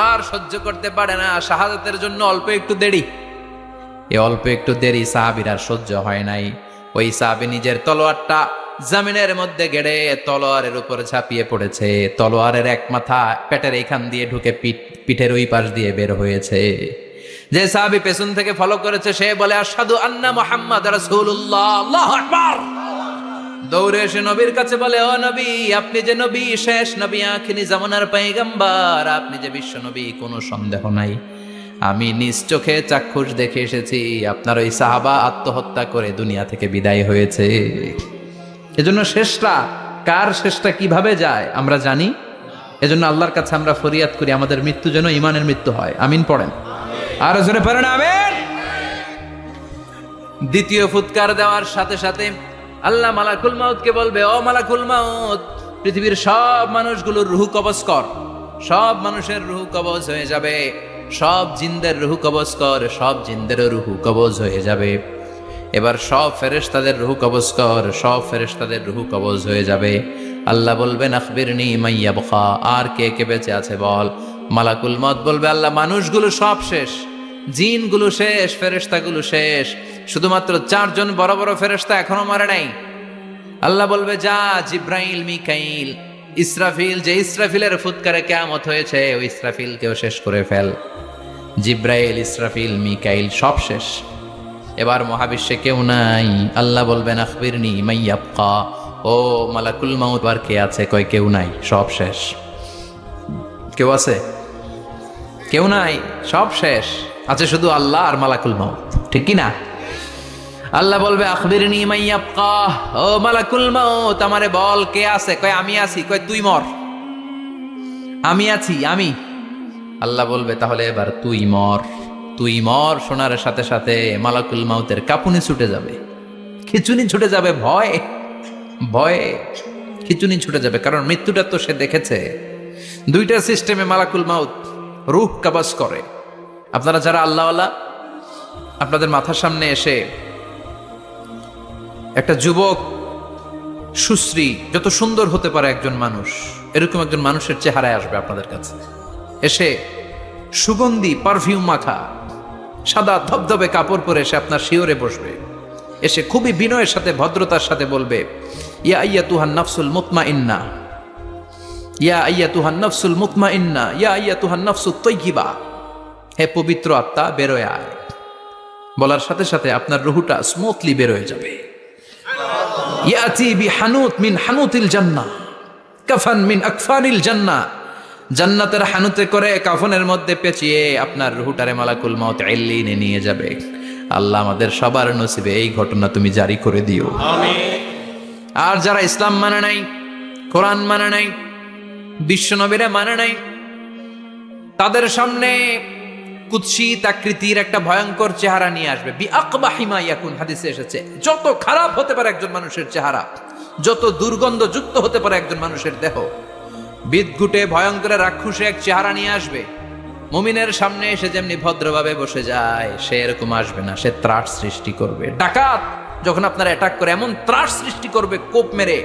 আর সহ্য করতে পারে না। শাহাদাতের জন্য অল্প একটু দেরি, এই অল্প একটু দেরি সাহাবীর আর সহ্য হয় নাই। ওই সাহাবী নিজের তলোয়ারটা জমিনের মধ্যে গেড়ে তলোয়ারের উপর ঝাঁপিয়ে পড়েছে, তলোয়ারের এক মাথা পেটের এইখান দিয়ে ঢুকে পিঠের ওই পাশ দিয়ে বের হয়েছে। যে সাহাবী পেছন থেকে ফলো করেছে সে বলে আশহাদু আন্না মুহাম্মাদ রাসূলুল্লাহ, আল্লাহু আকবার। দৌড়ে এসে নবীর কাছে বলে ও নবী, আপনি যে নবী, শেষ নবী, আখিরি জামানার পয়গম্বর, আপনি যে বিশ্ব নবী, কোনো সন্দেহ নাই, আমি নিজ চোখে চাক্ষুষ দেখে এসেছি আপনার ওই সাহাবা আত্মহত্যা করে দুনিয়া থেকে বিদায় হয়েছে। এজন্য শেষটা কার, শেষটা কিভাবে যায় আমরা জানি। এজন্য আল্লাহর কাছে আমরা ফরিয়াদ করি আমাদের মৃত্যু যেন ঈমানের মৃত্যু হয়। আমিন পড়েন, আর জোরে পড়েন আমিন। দ্বিতীয় ফুৎকার দেওয়ার সাথে সাথে আল্লাহ মালাকুল মাউতকে বলবে ও মালাকুল মাউত, পৃথিবীর সব মানুষগুলোর রুহ কবজ কর। সব মানুষের রুহ কবজ হয়ে যাবে, সব জিনদের রুহ কবজ কর, সব জিনদেরও রুহ কবজ হয়ে যাবে। এবার সব ফেরেশতাদের রুহ কবজ কর, সব ফেরেশতাদের রুহ কবজ হয়ে যাবে। আল্লাহ বলবেন আখবিরনি মাইয়াবকা, আর কে কে বেঁচে আছে বল। মালাকুল মউত বলবে আল্লাহ মানুষগুলো সব শেষ, জিনগুলো শেষ, ফেরেশতাগুলো শেষ, শুধুমাত্র 4 জন বড় বড় ফেরেশতা এখনো মরে নাই। আল্লাহ বলবে যা জিব্রাইল, মিকাইল, ইসরাফিল, যে ইসরাফিলের ফুৎকারে কিয়ামত হয়েছে ওই ইসরাফিলকেও শেষ করে ফেল। জিব্রাইল, ইসরাফিল, মিকাইল সব শেষ, এবার মহাবিশ্বে কেউ নাই। আল্লাহ বলবেন আখবিরনি মাইয়াবকা, ও মালাকুল মাউত আর কে আছে? কয় কেউ নাই, সব শেষ। কেউ আছে? কেউ নাই, সব শেষ, আছে শুধু আল্লাহ আর মালাকুল মাউত, ঠিক কি না? আল্লাহ বলবে আখবিরনি মাইয়াবকা, ও মালাকুল মাউত আমারে বল কে আছে? কয় আমি আছি। কয় তুই মর। আমি আছি, আমি। আল্লাহ বলবে তাহলে এবার তুই মর। তুই মর শোনার সাথে সাথে মালাকুল মাউতের কাঁপুনি ছুটে যাবে, খিচুনি ছুটে যাবে, ভয় ভয়ে খিচুনি ছুটে যাবে, কারণ মৃত্যুটা তো সে দেখেছে। দুইটা সিস্টেমে মালাকুল মাউত রূহ কাবাজ করে। আপনারা যারা আল্লাহওয়ালা, আপনাদের মাথার সামনে এসে একটা যুবক, সুশ্রী, যত সুন্দর হতে পারে একজন মানুষ, এরকম একজন মানুষের চেহারায় আসবে আপনাদের কাছে, এসে সুগন্ধি পারফিউম মাখা সাদা ধবধবে কাপড় পরে এসে আপনার শিওরে বসবে, এসে খুবই বিনয়ের সাথে ভদ্রতার সাথে বলবে, ইয়া আইয়াতুহান নাফসুল মুতমাইন্না, ইয়া আইয়াতুহান নাফসুল মুতমাইন্না, ইয়া আইয়াতুহান নাফসুত তাইয়্যিবা, হে পবিত্র আত্মা বেরোয় আয়। বলার সাথে সাথে আপনার রুহটা স্মুথলি বেরোয় যাবে। ইয়াতি বিহানুত মিন হানুতিল জান্নাহ, কাফান মিন আকফানিল জান্নাহ, জান্নাতের হানুতে করে কাফনের মধ্যে পেঁচিয়ে আপনার রুহটারে মালাকুল মাউত ইল্লিনে নিয়ে যাবে। আল্লাহ আমাদের সবার নসিবে এই ঘটনা তুমি জারি করে দিও, আমিন। আর যারা ইসলাম মানে নাই, কোরআন মানে নাই, বিশ্বনবীরা মানে নাই, তাদের সামনে কুৎসিত আকৃতির একটা ভয়ঙ্কর চেহারা নিয়ে আসবে। বিআকবাহি মা ইয়াকুন, হাদিসে এসেছে, যত খারাপ হতে পারে একজন মানুষের চেহারা, যত দুর্গন্ধযুক্ত হতে পারে একজন মানুষের দেহ, বিদঘুটে ভয়ঙ্কর রাক্ষসে এক চেহারা নিয়ে আসবে। মুমিনের সামনে এসে যেমনি ভদ্রভাবে বসে যায়, সে এরকম আসবে না, সে ত্রাস সৃষ্টি করবে। ডাকাত যখন আপনার অ্যাটাক করে এমন ত্রাস সৃষ্টি করবে, কোপ মেরে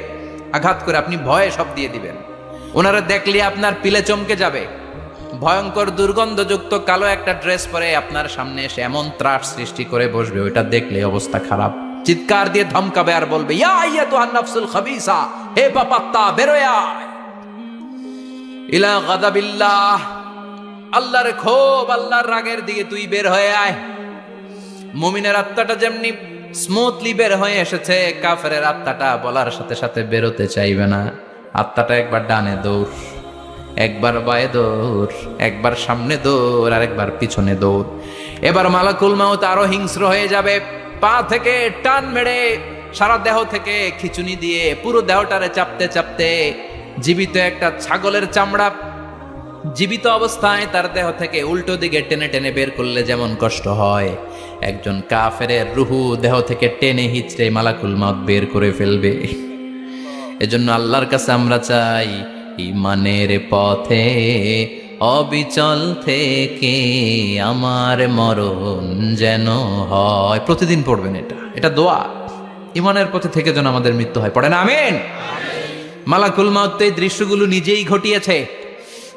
আঘাত করে আপনি ভয়ে সব দিয়ে দিবেন। ওনারা দেখলে আপনার পিলে চমকে যাবে। ভয়ঙ্কর দুর্গন্ধযুক্ত কালো একটা ড্রেস পরে আপনার সামনে এসে এমন ত্রাস সৃষ্টি করে বসবে, ওইটা দেখলে অবস্থা খারাপ। চিৎকার দিয়ে ধমকাবে আর বলবে, ইয়া আইয়াতুহান নাফসুল খাবিসা, হে পাপাত্তা বেরোয় আয় ইলা গাদাবিল্লাহ, আল্লাহর ক্ষোভ, আল্লাহর রাগের দিকে তুই বের হয়ে আয়। মুমিনের আত্মাটা যেমনি স্মুথলি বের হয়ে এসেছে, কাফেরের আত্মাটা বলার সাথে সাথে বেরোতে চাইবে না। আত্মাটা একবার ডানে দৌড়, একবার বায়ে দৌড়, একবার সামনে দৌড়, আর একবার পিছনে দৌড়। এবার মালাকুল মাউত আরো হিংস্র হয়ে যাবে। পা থেকে টান মেরে সারা দেহ থেকে খিচুনি দিয়ে পুরো দেহটারে চাপতে চাপতে জীবিত একটা ছাগলের চামড়া জীবিত অবস্থায় তার দেহ থেকে উল্টো দিকে টেনে টেনে বের করলে যেমন কষ্ট হয়, একজন কাফেরের রুহু দেহ থেকে টেনে হিচড়ে মালাকুল মাউত বের করে ফেলবে। এজন্য আল্লাহর কাছে আমরা চাই, ঈমানের পথে অবিচল থেকে আমার মরণ যেন হয়। প্রতিদিন পড়বেন এটা দোয়া। ঈমানের পথে থেকে যেন আমাদের মৃত্যু হয়, পড়েন আমিন। মালাকুল মাউত এই দৃশ্যগুলো নিজেই ঘটিয়েছে,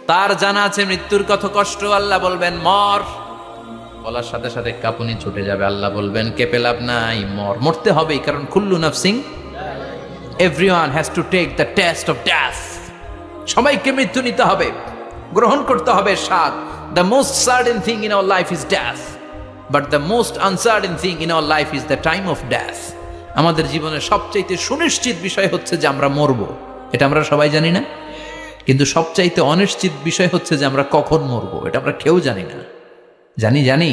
তার জানা আছে মৃত্যুর কত কষ্ট। আল্লাহ বলবেন মর, বলার সাথে সাথে কাঁপুনি ছুটে যাবে। আল্লাহ বলবেন কেঁপে লাভ নাই, মর, মরতে হবেই, কারণ কুল্লু নাফসিন, everyone has to take the test of death. সবাইকে মৃত্যু নিতে হবে, গ্রহণ করতে হবে স্বাদ। The most certain thing in our life is death, but the most uncertain thing in our life is the time of death. আমাদের জীবনের সবচাইতে সুনিশ্চিত বিষয় হচ্ছে যে আমরা মরবো, এটা আমরা সবাই জানি না, কিন্তু সবচাইতে অনিশ্চিত বিষয় হচ্ছে যে আমরা কখন মরবো, এটা আমরা কেউ জানি না। জানি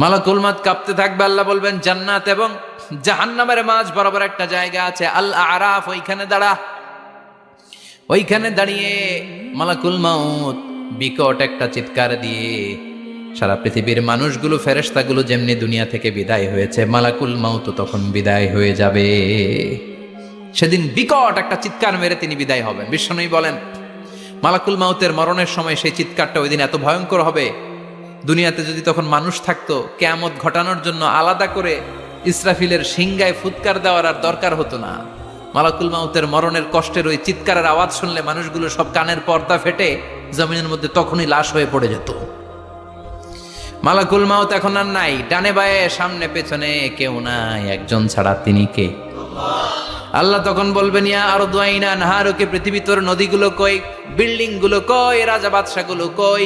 মালাকুল মাউত কাঁপতে থাকবে। আল্লাহ বলবেন জান্নাত এবং জাহান্নামের মাঝ বরাবর একটা জায়গা আছে, আল আরাফ, ওইখানে দাঁড়া। ওইখানে দাঁড়িয়ে মালাকুল মাউত বিকট একটা চিৎকার দিয়ে সারা পৃথিবীর মানুষগুলো, ফেরেশতাগুলো যেমনি দুনিয়া থেকে বিদায় হয়েছে, মালাকুল মাউত তখন বিদায় হয়ে যাবে। সেদিন বিকট একটা চিৎকার মেরে তিনি বিদায় হবেন। বিশ্বনবী বলেন মালাকুল মাউতের মরণের সময় সেই চিৎকারটা ওই দিন এত ভয়ঙ্কর হবে, দুনিয়াতে যদি তখন মানুষ থাকতো, কিয়ামত ঘটানোর জন্য আলাদা করে ইসরাফিলের সিংগায় ফুৎকার দেওয়ার আর দরকার হতো না। মালাকুল মাউতের মরণের কষ্টের ওই চিৎকারের আওয়াজ শুনলে মানুষগুলো সব কানের পর্দা ফেটে জমিনের মধ্যে তখনই লাশ হয়ে পড়ে যেত। মালাকুল মাউত এখন আর নাই, ডানে বায়ে সামনে পেছনে কেউ নাই, একজন ছাড়া, তিনি কে? আল্লাহ তখন বলবেন ইয়া আরদু আইনা নাহারুকে, পৃথিবী তোর নদীগুলো কই, বিল্ডিং গুলো কই, রাজা বাদশা গুলো কই,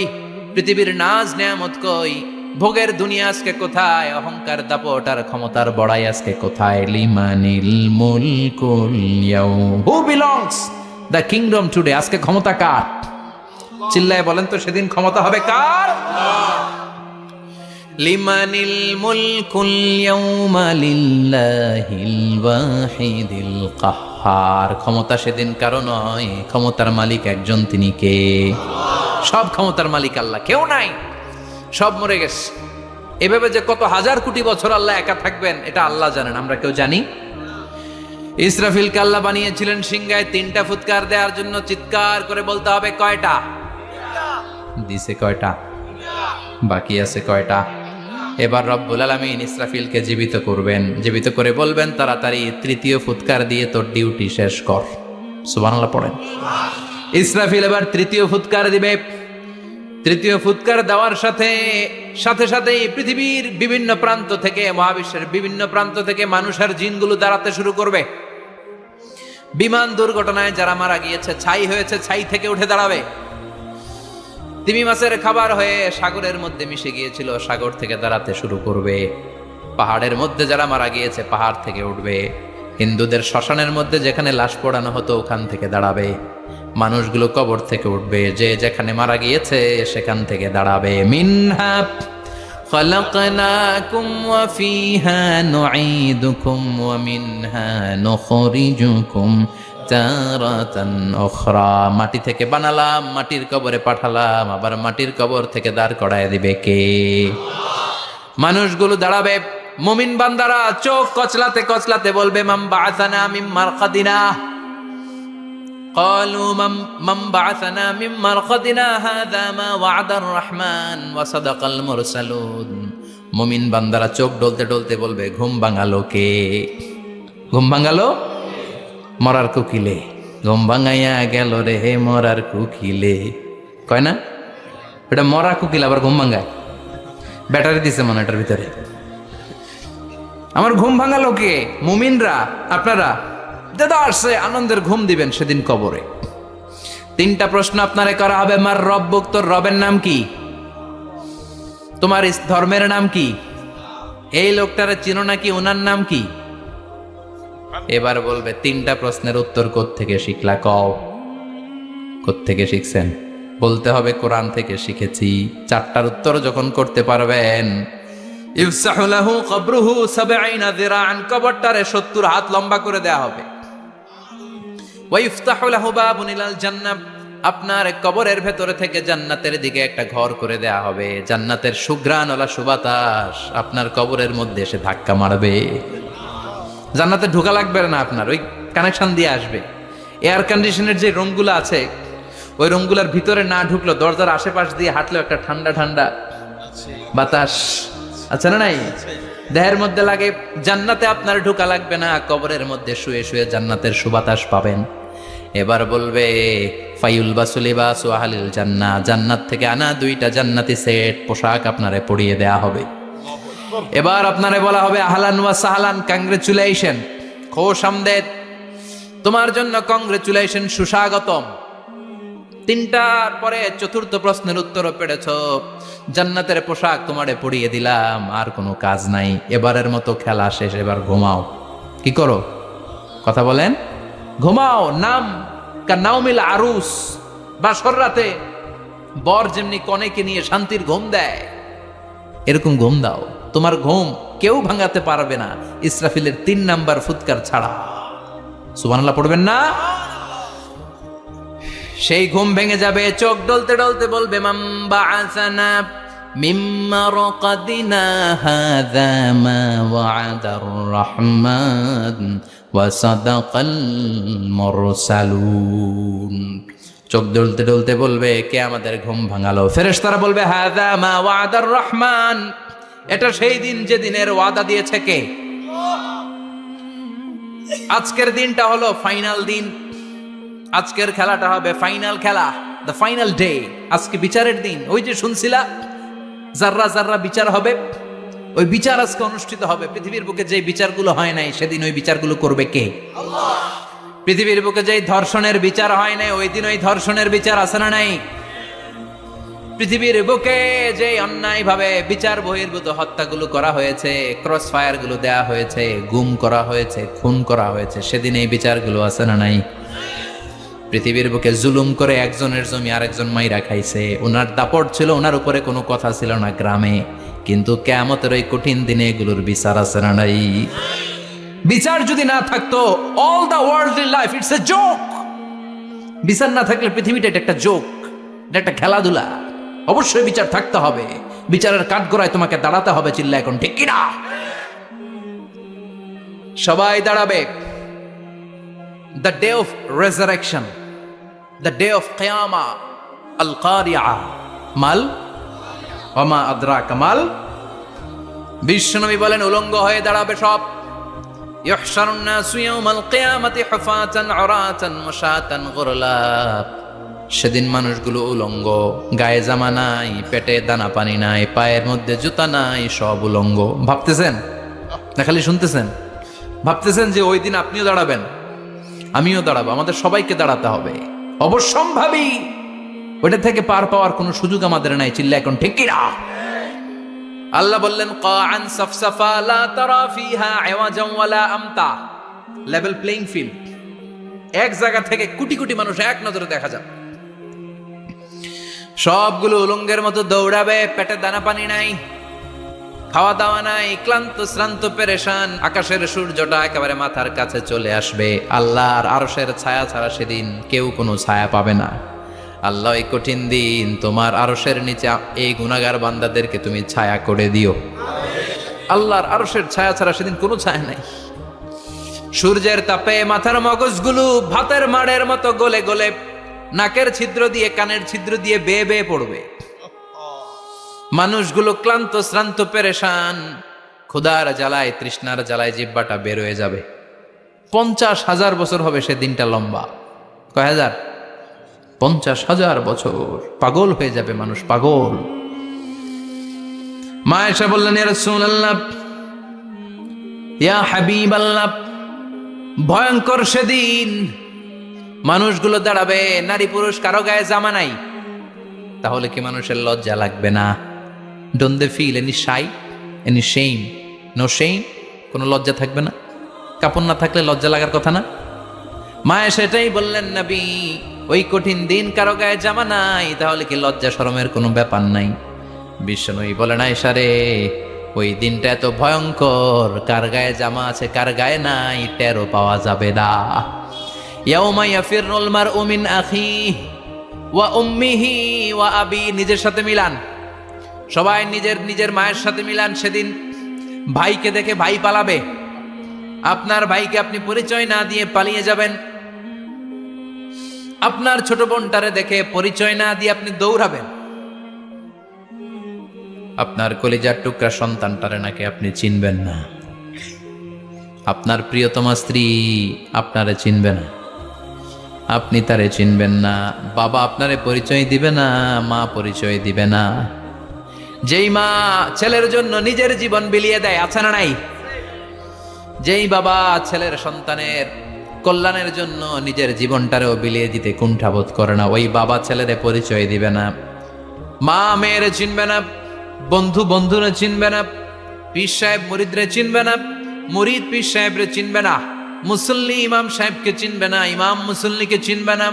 পৃথিবীর নাজ নেয়ামত কই, ভোগের দুনিয়া আজকে কোথায়, অহংকার দাপট আর ক্ষমতার বড়াই আজকে কোথায়? লিমানিল মুলকুল ইয়াউম, who belongs the kingdom today, আজকে ক্ষমতা কার? চিল্লায় বলেন তো সেদিন ক্ষমতা হবে কার? লিমানিল মুলকুল ইয়াউমা লিল্লাহিল ওয়াহিদিল কাহ্হার, ক্ষমতা সেদিন কারো নয়, ক্ষমতার মালিক একজন, তিনি কে? সব ক্ষমতার মালিক আল্লাহ, কেউ নাই, সব মরে গেছে। এভাবে যে কত হাজার কোটি বছর আল্লাহ একা থাকবেন এটা আল্লাহ জানেন, আমরা কেউ জানি? ইসরাফিলকে আল্লাহ বানিয়েছিলেন সিংহায় 3টা ফুৎকার দেওয়ার জন্য। চিৎকার করে বলতে হবে কয়টা? দিছে কয়টা? বাকি আছে কয়টা? এবার রব্বুল আলামিন ইসরাফিলকে জীবিত করবেন, জীবিত করে বলবেন তাড়াতাড়ি 3য় ফুৎকার দিয়ে তোর ডিউটি শেষ কর। সুবহানাল্লাহ পড়েন। ইসরাফিল এবার 3য় ফুৎকার দিবে। 3য় ফুৎকার দেওয়ার সাথে সাথে পৃথিবীর বিভিন্ন প্রান্ত থেকে, মহাবিশ্বের বিভিন্ন প্রান্ত থেকে মানুষ আর জিনগুলো দাঁড়াতে শুরু করবে। বিমান দুর্ঘটনায় যারা মারা গিয়েছে, ছাই হয়েছে, ছাই থেকে উঠে দাঁড়াবে। তিমি মাছের খাবার হয়ে সাগরের মধ্যে মিশে গিয়েছিল, সাগর থেকে দাঁড়াতে শুরু করবে। পাহাড়ের মধ্যে যারা মারা গিয়েছে, পাহাড় থেকে উঠবে। হিন্দুদের শ্মশানের মধ্যে যেখানে লাশ পোড়ানো হতো, ওখান থেকে দাঁড়াবে। মানুষগুলো কবর থেকে উঠবে, যে যেখানে মারা গিয়েছে সেখান থেকে দাঁড়াবে। মিনহা খালাকনাকুম ওয়া ফিহা নুঈদুকুম ওয়া মিনহা নুখরিজুকুম তারাতান উখরা। মাটি থেকে বানালাম, মাটির কবরে পাঠালাম, আবার মাটির কবর থেকে দাঁড় করায় দিবে কে? মানুষগুলো দাঁড়াবে। মুমিন বান্দারা চোখ কচলাতে কচলাতে বলবে মান বাআসানা মিন মারকাদিনা। قالوا من بعثنا من مرقدنا هذا ما وعد الرحمن وصدق المرسلون। মুমিন বান্দারা চোখ ডলতে ডলতে বলবে ঘুম ভাঙালো কে? ঘুম ভাঙালো মরার কোকিলে। ঘুম ভাঙাইয়া গেল রে হে মরার কোকিলে। কয় না এটা মরা কোকিল আবার ঘুম ভাঙায়? ব্যাটারি দিছে মনে এটার ভিতরে। আমার ঘুম ভাঙালো কে? মুমিনরা, আপনারা দাদা আসছে আনন্দের ঘুম দিবেন সেদিন কবরে। 3টা প্রশ্ন আপনারে করা হবে। মার রব্বুক, তোর রবের নাম কি? তোমার ধর্মের নাম কি? এই লোকটারে চিনো নাকি? ওনার নাম কি? এবার বলবে 3টা প্রশ্নের উত্তর কোত্থেকে শিখলা? কও কোত্থেকে শিখছেন? বলতে হবে কোরআন থেকে শিখেছি। 4টার উত্তর যখন করতে পারবেন, ইফসাহু লাহু কবরুহু 70 যিরাআন, কবরটারে 70 হাত লম্বা করে দেয়া হবে। ওয়া ইফতাহু লাহু বাবুন ইলাল জান্নাহ, আপনার কবরের ভেতরে থেকে জান্নাতের দিকে একটা ঘর করে দেয়া হবে। জান্নাতের সুঘ্রাণওয়ালা সুবাতাস আপনার কবরের মধ্যে এসে ধাক্কা মারবে। জান্নাতে ঢোকা লাগবে না, আপনার ওই কানেকশন দিয়ে আসবে। এয়ার কন্ডিশনের যে রুমগুলো আছে, ওই রুমগুলোর ভিতরে না ঢুকলো, দরজার আশেপাশ দিয়ে হাঁটলেও একটা ঠান্ডা ঠান্ডা বাতাস আছে না নাই? দেহের মধ্যে লাগে। জান্নাতে আপনার ঢোকা লাগবে না, কবরের মধ্যে শুয়ে শুয়ে জান্নাতের সুবাতাস পাবেন। এবার বলবে ফায়ুলবাসু লিবাসু আহলিল জান্নাহ, জান্নাত থেকে আনা 2টা জান্নাতি সেট পোশাক আপনারে পরিয়ে দেয়া হবে। এবার আপনারে বলা হবে আহলান ওয়া সাহলান, কংগ্রেচুলেশন, খোশ আমদেদ, তোমার জন্য কংগ্রেচুলেশন, সুস্বাগতম। 3টার পরে 4র্থ প্রশ্নের উত্তরও পেরেছ। জান্নাতের পোশাক তোমারে পরিয়ে দিলাম, আর কোনো কাজ নাই, এবারের মতো খেলা শেষ, এবার ঘুমাও। কি করো? কথা বলেন। ঘুমাও। নাম কানাউমিল আরুস, বাসর রাতে বর যেমনি কনেকে নিয়ে শান্তির ঘুম দেয়, এরকম ঘুম দাও। তোমার ঘুম কেউ ভাঙাতে পারবে না ইসরাফিলের 3 নাম্বার ফুৎকার ছাড়া। সুবহানাল্লাহ পড়বেন না? সেই ঘুম ভেঙে যাবে। চোখ ডলতে ডলতে বলবে মান বাআসানা মিন মারকাদিনা হাযা মা ওয়া'দার রহমান ওয়া সাদাকাল মুরসালুন। চোখ ডলতে ডলতে বলবে কে আমাদের ঘুম ভাঙালো? ফেরেশতারা বলবে হাযা মা ওয়া'দার রহমান, এটা সেই দিন যে দিনের ওয়াদা দিয়েছে কে? আজকের দিনটা হলো ফাইনাল দিন। আজকের খেলাটা হবে ফাইনাল খেলা, দ্য ফাইনাল ডে। আজকে বিচারের দিন। ওই যে শুনছিলা জাররা জাররা বিচার হবে, ওই বিচার আজকে অনুষ্ঠিত হবে। পৃথিবীর বুকে যে বিচারগুলো হয় নাই সেদিন ওই বিচারগুলো করবে কে? আল্লাহ। পৃথিবীর বুকে যে ধর্ষণের বিচার হয় নাই, ওই দিন ওই ধর্ষণের বিচার আছে না নাই? পৃথিবীর বুকে যে অন্যায় ভাবে বিচার বহির্ভূত হত্যাগুলো করা হয়েছে, ক্রস ফায়ার গুলো দেয়া হয়েছে, গুম করা হয়েছে, খুন করা হয়েছে, সেদিন এই বিচারগুলো আছে না নাই? পৃথিবীর বুকে জুলুম করে একজনের জমি আরেকজন মাইরা খাইছে, ওনার দাপট ছিল, ওনার উপরে কোনো কথা ছিল না গ্রামে, কিন্তু কিয়ামতের ওই কঠিন দিনে এগুলোর বিচার আছে না নাই? বিচার যদি না থাকতো, all the worldly life it's a joke. বিচার না থাকলে পৃথিবীটা এটা একটা জোক, এটা একটা খেলাধুলা। অবশ্যই বিচার থাকতে হবে। বিচারের কাঠগড়ায় তোমাকে দাঁড়াতে হবে। চিল্লা এখন ঠিক কিনা? সবাই দাঁড়াবে। The day of resurrection, the day of কিয়ামা, আল কারিআ মাল ওয়া মা আদরাকা মাল। বিশ্বনবী বলেন উলঙ্গ হয়ে দাঁড়াবে সব। ইহশারুন নাসু ইয়াউমাল কিয়ামাতি হুফাতান উরাতান মুশাতান গুরলা। সেদিন মানুষগুলো উলঙ্গ, গায়ে জামা নাই, পেটে দানা পানি নাই, পায়ের মধ্যে জুতা নাই, সব উলঙ্গ। ভাবতেছেন না খালি শুনতেছেন? ভাবতেছেন যে ওই দিন আপনিও দাঁড়াবেন, আমিও দাঁড়াবো, আমাদের সবাইকে দাঁড়াতে হবে। অবশ্যম্ভাবী, ওটা থেকে পার পাওয়ার কোনো সুযোগ আমাদের নাই। চিল্লা এখন ঠিক কিনা? আল্লাহ বললেন কাআন সাফসাফা লা তারা ফিহা আওয়াজান ওয়ালা আমতা, লেভেল প্লেইং ফিল্ড। এক জায়গা থেকে কোটি কোটি মানুষ এক নজরে দেখা যাবে। সবগুলো উলঙ্গের মতো দৌড়াবে, পেটে দানা পানি নাই, খাওয়া দাওয়া নাই, ক্লান্ত শ্রান্ত পেরেশান। আকাশের সূর্যটা একেবারে মাথার কাছে চলে আসবে। আল্লাহর আরশের ছায়া ছাড়া সেদিন কেউ কোনো ছায়া পাবে না। আল্লাহ এই কঠিন দিন তোমার আরশের নিচে এই গুনাহগার বান্দাদেরকে তুমি ছায়া করে দিও। আল্লাহর আরশের ছায়া ছাড়া সেদিন কোনো ছায়া নাই। সূর্যের তাপে মাথার মগজগুলো ভাতের মাড়ের মতো গলে গলে নাকের ছিদ্র দিয়ে কানের ছিদ্র দিয়ে বেয়ে বেয়ে পড়বে। মানুষগুলো ক্লান্ত শ্রান্ত পেরেশান, ক্ষুধার জ্বালায় তৃষ্ণার জ্বালায় জিহ্বাটা বের হয়ে যাবে। 50,000 বছর হবে সে দিনটা লম্বা। কয় হাজার? 50,000 বছর। পাগল হয়ে যাবে মানুষ, পাগল। মা আয়েশা বললেন ইয়া রাসূলুল্লাহ, ইয়া হাবিবাল্লাহ, ভয়ঙ্কর সেদিন মানুষগুলো দাঁড়াবে, নারী পুরুষ কারো গায়ে জামা নাই। তাহলে কি মানুষের লজ্জা লাগবে না? Don't they feel any shy, any shame? No shame, কোনো লজ্জা থাকবে না? কাপড় না থাকলে লজ্জা লাগার কথা না? মায়ে সেটাই বললেন নবী, ওই কঠিন দিন কারো গায়ে জামা নাই, তাহলে কি লজ্জা শরমের কোনো ব্যাপার নাই? বিশ্বনবী বলেন আয়েশা রে, ওই দিনটা এত ভয়ঙ্কর, কার গায়ে জামা আছে কার গায়ে নাই টেরও পাওয়া যাবে না। ইয়াউমা ইয়াফিরুল মারউ মিন আখিহি ওয়া উম্মিহি ওয়া আবি, নিজের সাথে মিলান, সবাই নিজের নিজের মায়ের সাথে মিলান। সেদিন ভাইকে দেখে ভাই পালাবে। আপনার ভাইকে আপনি পরিচয় না দিয়ে পালিয়ে যাবেন। আপনার ছোট বোনটারে দেখে পরিচয় না দিয়ে আপনি দৌড়াবেন। আপনার কলিজার টুকরা সন্তানটারে নাকি আপনি চিনবেন না। আপনার প্রিয়তমা স্ত্রী আপনারে চিনবে না, আপনি তারে চিনবেন না। বাবা আপনারে পরিচয় দিবে না, মা পরিচয় দিবে না। যেই মা ছেলের জন্য নিজের জীবন বিলিয়ে দেয়, আছে না নাই? যেই বাবা ছেলের সন্তানের কল্যাণের জন্য নিজের জীবনটারেও বিলিয়ে দিতে কুণ্ঠাবোধ করে না, ওই বাবা ছেলেরে পরিচয় দিবে না। মা মেয়েরে চিনবে না, বন্ধু বন্ধুরে চিনবে না, পীর সাহেব মুরিদরে চিনবে না, মুরিদ পীর সাহেবরে চিনবে না, মুসল্লি ইমাম সাহেবকে চিনবে না, ইমাম মুসল্লিকে চিনবে না,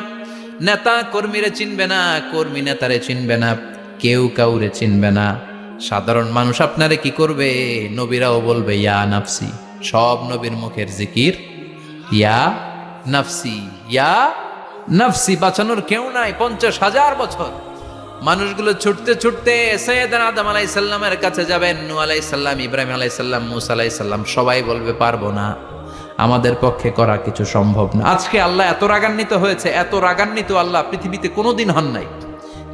নেতা কর্মীরে চিনবে না, কর্মী নেতারে চিনবে না, কেউ কাউরে চিনবে না। সাধারণ মানুষ আপনারে কি করবে? নবীরাও বলবে ইয়া নাফসি। সব নবীর মুখের জিকির ইয়া নাফসি, ইয়া নাফসি। বাঁচানোর কেউ নাই। 50,000 বছর মানুষগুলো ছুটতে ছুটতে সৈয়দনা আদম আলাইহিস সালামের কাছে যাবেন। নূহ আলাইহিস সালাম, ইব্রাহিম আলাইহিস সালাম, মূসা আলাইহিস সালাম, সবাই বলবে পারবো না, আমাদের পক্ষে করা কিছু সম্ভব না। আজকে আল্লাহ এত রাগান্বিত হয়েছে, এত রাগান্বিত আল্লাহ পৃথিবীতে কোনোদিন হন নাই।